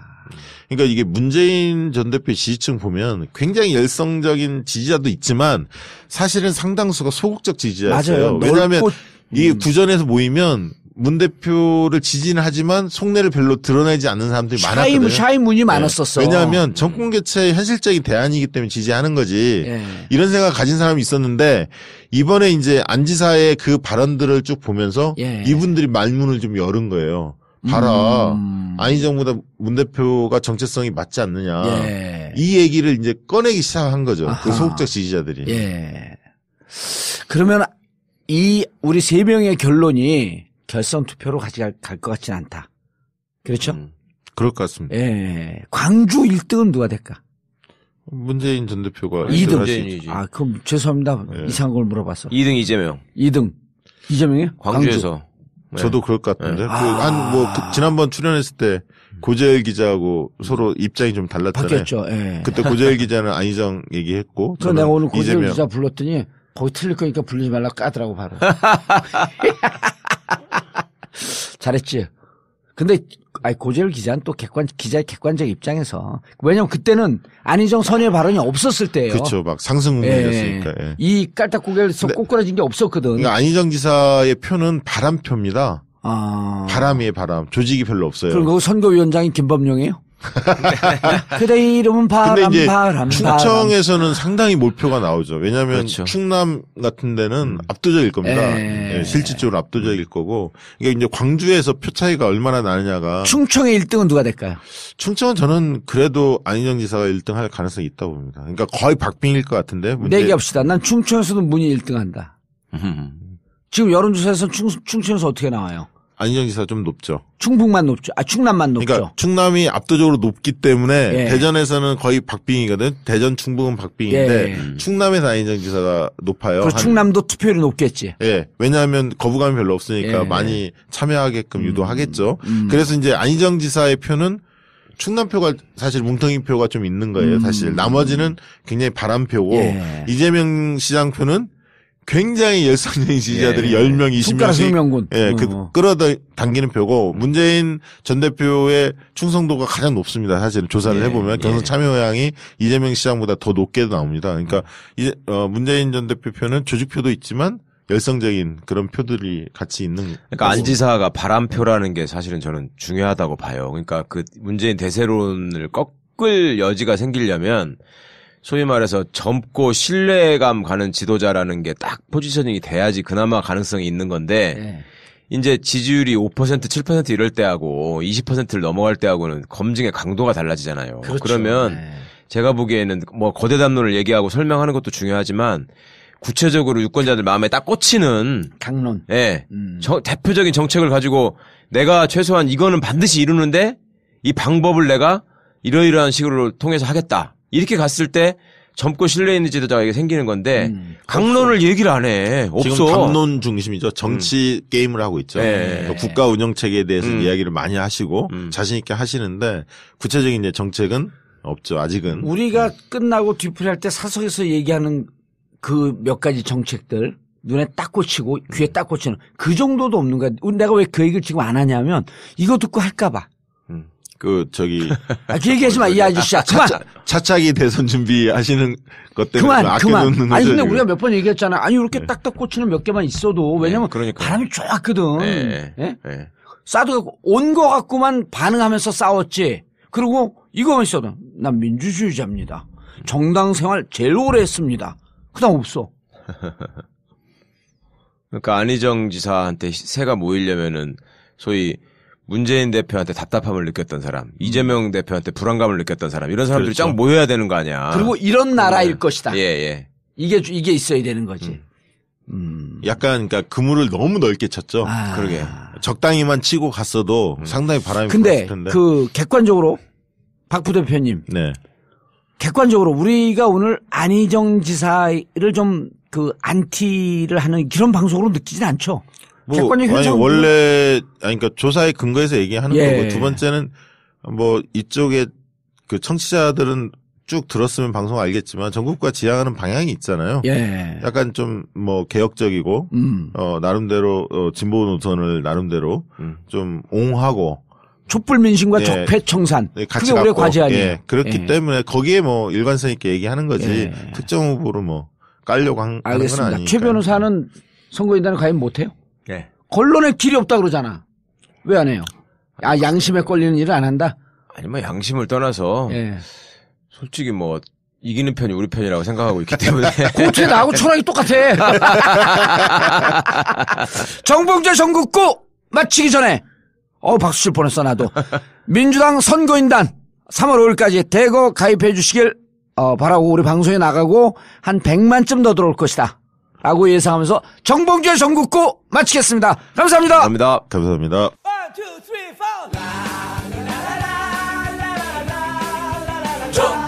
[SPEAKER 3] 그러니까 이게 문재인 전 대표 지지층 보면 굉장히 열성적인 지지자도 있지만 사실은 상당수가 소극적 지지자였어요.
[SPEAKER 1] 맞아요.
[SPEAKER 3] 왜냐하면 이 구전에서 모이면 문 대표를 지지는 하지만 속내를 별로 드러내지 않는 사람들이 많았거든요.
[SPEAKER 1] 샤이문이 많았었어.
[SPEAKER 3] 왜냐하면 정권 교체의 현실적인 대안이기 때문에 지지하는 거지. 이런 생각 가진 사람이 있었는데, 이번에 이제 안 지사의 그 발언들을 쭉 보면서 이분들이 말문을 좀 열은 거예요. 봐라. 안희정보다 문 대표가 정체성이 맞지 않느냐. 이 얘기를 이제 꺼내기 시작한 거죠. 그 소극적 지지자들이.
[SPEAKER 1] 그러면 우리 세 명의 결론이 결선 투표로 갈 것 같지는 않다. 그렇죠?
[SPEAKER 3] 그럴 것 같습니다.
[SPEAKER 1] 광주 1등은 누가 될까?
[SPEAKER 3] 문재인 전 대표가
[SPEAKER 1] 2등.
[SPEAKER 2] 문재인이지.
[SPEAKER 1] 그럼 죄송합니다. 이상한 걸 물어봤어.
[SPEAKER 2] 2등 이재명.
[SPEAKER 1] 2등. 이재명이요?
[SPEAKER 2] 광주에서.
[SPEAKER 3] 저도 그럴 것 같은데. 지난번 출연했을 때 고재열 기자하고 서로 입장이 좀 달랐잖아요.
[SPEAKER 1] 바뀌었죠.
[SPEAKER 3] 그때 고재열 기자는 안희정 얘기했고.
[SPEAKER 1] 그래서 내가 오늘 고재열 기자 불렀더니 거기 틀릴 거니까 불리지 말라고 까더라고 바로. 잘했지. 근데 고재열 기자는 또 기자의 객관적 입장에서. 왜냐면 그때는 안희정 선의 발언이 없었을 때예요.
[SPEAKER 3] 그렇죠. 막 상승 국면이었으니까.
[SPEAKER 1] 예. 이 깔딱고개에서 꼬꾸라진 게 없었거든.
[SPEAKER 3] 그러니까 안희정 지사의 표는 바람표입니다. 바람이에요, 바람. 조직이 별로 없어요.
[SPEAKER 1] 그리고 선거위원장이 김범용이에요? 그대 이름은 바람,
[SPEAKER 3] 근데 이제
[SPEAKER 1] 바람.
[SPEAKER 3] 충청에서는 상당히 몰표가 나오죠. 왜냐하면
[SPEAKER 2] 그렇죠.
[SPEAKER 3] 충남 같은 데는 압도적일 겁니다. 예, 실질적으로 압도적일 거고. 그러니까 이제 광주에서 표 차이가 얼마나 나느냐가.
[SPEAKER 1] 충청의 1등은 누가 될까요?
[SPEAKER 3] 충청은 저는 그래도 안희정 지사가 1등 할 가능성이 있다고 봅니다. 그러니까 거의 박빙일 것 같은데.
[SPEAKER 1] 내기합시다. 난 충청에서도 문이 1등 한다. 지금 여론조사에서 충청에서 어떻게 나와요?
[SPEAKER 3] 안희정 지사 좀 높죠.
[SPEAKER 1] 충북만 높죠. 충남만 높죠.
[SPEAKER 3] 그러니까 충남이 압도적으로 높기 때문에
[SPEAKER 1] 예.
[SPEAKER 3] 대전에서는 거의 박빙이거든. 대전, 충북은 박빙인데
[SPEAKER 1] 예.
[SPEAKER 3] 충남에서 안희정 지사가 높아요.
[SPEAKER 1] 그리고 충남도 투표율이 높겠지.
[SPEAKER 3] 예. 왜냐하면 거부감이 별로 없으니까
[SPEAKER 1] 예.
[SPEAKER 3] 많이 참여하게끔 유도하겠죠. 그래서 이제 안희정 지사의 표는 충남표가 사실 뭉텅이 표가 좀 있는 거예요. 사실 나머지는 굉장히 바람표고
[SPEAKER 1] 예.
[SPEAKER 3] 이재명 시장 표는 굉장히 열성적인 지지자들이 10명, 20명씩
[SPEAKER 1] 손가락 생명군.
[SPEAKER 3] 예, 끌어당기는 표고 문재인 전 대표의 충성도가 가장 높습니다. 사실은 조사를 해보면 경선 참여 의향이 이재명 시장보다 더 높게 나옵니다. 그러니까 이제 문재인 전 대표 표는 조직표도 있지만 열성적인 그런 표들이 같이 있는.
[SPEAKER 2] 그러니까 안 지사가 바람표라는 게 사실은 저는 중요하다고 봐요. 그러니까 그 문재인 대세론을 꺾을 여지가 생기려면 소위 말해서 젊고 신뢰감 가는 지도자라는 게 딱 포지셔닝이 돼야지 그나마 가능성이 있는 건데 이제 지지율이 5%, 7% 이럴 때하고 20%를 넘어갈 때하고는 검증의 강도가 달라지잖아요.
[SPEAKER 1] 그렇죠.
[SPEAKER 2] 그러면 제가 보기에는 뭐 거대 담론을 얘기하고 설명하는 것도 중요하지만 구체적으로 유권자들 마음에 딱 꽂히는
[SPEAKER 1] 강론.
[SPEAKER 2] 예. 대표적인 정책을 가지고 내가 최소한 이거는 반드시 이루는데 이 방법을 내가 이러이러한 식으로 통해서 하겠다. 이렇게 갔을 때 젊고 신뢰 있는 지도자가 이게 생기는 건데 강론을 얘기를 안 해. 없어.
[SPEAKER 3] 지금 담론 중심이죠. 정치 게임을 하고 있죠.
[SPEAKER 2] 네.
[SPEAKER 3] 국가 운영 체계에 대해서 이야기를 많이 하시고 자신 있게 하시는데 구체적인 이제 정책은 없죠. 아직은.
[SPEAKER 1] 우리가 끝나고 뒤풀이할 때 사석에서 얘기하는 그 몇 가지 정책들 눈에 딱 꽂히고 귀에 딱 꽂히는 그 정도도 없는 거야. 내가 왜 그 얘기를 지금 안 하냐면 이거 듣고 할까 봐.
[SPEAKER 3] 그
[SPEAKER 1] 그 얘기하지 마, 이 아저씨야. 그만.
[SPEAKER 3] 차차기 대선 준비하시는 것 때문에
[SPEAKER 1] 그만. 아니 근데
[SPEAKER 3] 지금.
[SPEAKER 1] 우리가 몇 번 얘기했잖아. 아니 이렇게 딱딱 꽂히는 몇 개만 있어도 왜냐면
[SPEAKER 2] 그러니까요.
[SPEAKER 1] 바람이 좋았거든.
[SPEAKER 2] 네.
[SPEAKER 1] 예?
[SPEAKER 2] 네.
[SPEAKER 1] 싸도 온 거 갖고만 반응하면서 싸웠지. 그리고 이거만 있어도 난 민주주의자입니다. 정당 생활 제일 오래 했습니다. 그다음 없어.
[SPEAKER 2] 그러니까 안희정 지사한테 새가 모이려면은 소위 문재인 대표한테 답답함을 느꼈던 사람, 이재명 대표한테 불안감을 느꼈던 사람, 이런 사람들이
[SPEAKER 3] 그렇죠.
[SPEAKER 2] 쫙 모여야 되는 거 아니야.
[SPEAKER 1] 그리고 이런 나라일 것이다.
[SPEAKER 2] 예.
[SPEAKER 1] 이게 있어야 되는 거지.
[SPEAKER 3] 약간 그러니까 그물을 너무 넓게 쳤죠.
[SPEAKER 2] 그러게.
[SPEAKER 3] 적당히만 치고 갔어도 상당히 바람이
[SPEAKER 1] 근데
[SPEAKER 3] 불었을 텐데.
[SPEAKER 1] 그 객관적으로 박 부대표님,
[SPEAKER 3] 네.
[SPEAKER 1] 객관적으로 우리가 오늘 안희정 지사를 좀 그 안티를 하는 그런 방송으로 느끼진 않죠. 객관적 현상.
[SPEAKER 3] 원래 그러니까 조사의 근거에서 얘기하는
[SPEAKER 1] 예.
[SPEAKER 3] 거고 두 번째는 뭐 이쪽에 그 청취자들은 쭉 들었으면 방송 알겠지만 전국과 지향하는 방향이 있잖아요.
[SPEAKER 1] 예.
[SPEAKER 3] 약간 좀 뭐 개혁적이고 나름대로 진보 노선을 나름대로 좀 옹호하고
[SPEAKER 1] 촛불 민심과
[SPEAKER 3] 예.
[SPEAKER 1] 적폐청산.
[SPEAKER 3] 같이
[SPEAKER 1] 그게 우리의
[SPEAKER 3] 갖고,
[SPEAKER 1] 과제 아니에요.
[SPEAKER 3] 예. 그렇기
[SPEAKER 1] 예.
[SPEAKER 3] 때문에 거기에 뭐 일관성 있게 얘기하는 거지
[SPEAKER 1] 예.
[SPEAKER 3] 특정 후보를 뭐 깔려고 하는 건
[SPEAKER 1] 알겠습니다.
[SPEAKER 3] 아니니까.
[SPEAKER 1] 최 변호사는 선거인단을 과연 못해요?
[SPEAKER 2] 예.
[SPEAKER 1] 언론에 길이 없다 그러잖아. 왜 안 해요? 양심에 걸리는 일을 안 한다?
[SPEAKER 2] 아니 뭐 양심을 떠나서
[SPEAKER 1] 예.
[SPEAKER 2] 솔직히 뭐 이기는 편이 우리 편이라고 생각하고 있기 때문에.
[SPEAKER 1] 어떻게 나하고 철학이 똑같아. 정봉재 전국구 마치기 전에 박수 칠 뻔했어 나도. 민주당 선거인단 3월 5일까지 대거 가입해 주시길 바라고 우리 방송에 나가고 한 100만쯤 더 들어올 것이다 라고 예상하면서 정봉재 전국구 마치겠습니다. 감사합니다.
[SPEAKER 2] 감사합니다.
[SPEAKER 3] 감사합니다.
[SPEAKER 4] 1, 2, 3, 4.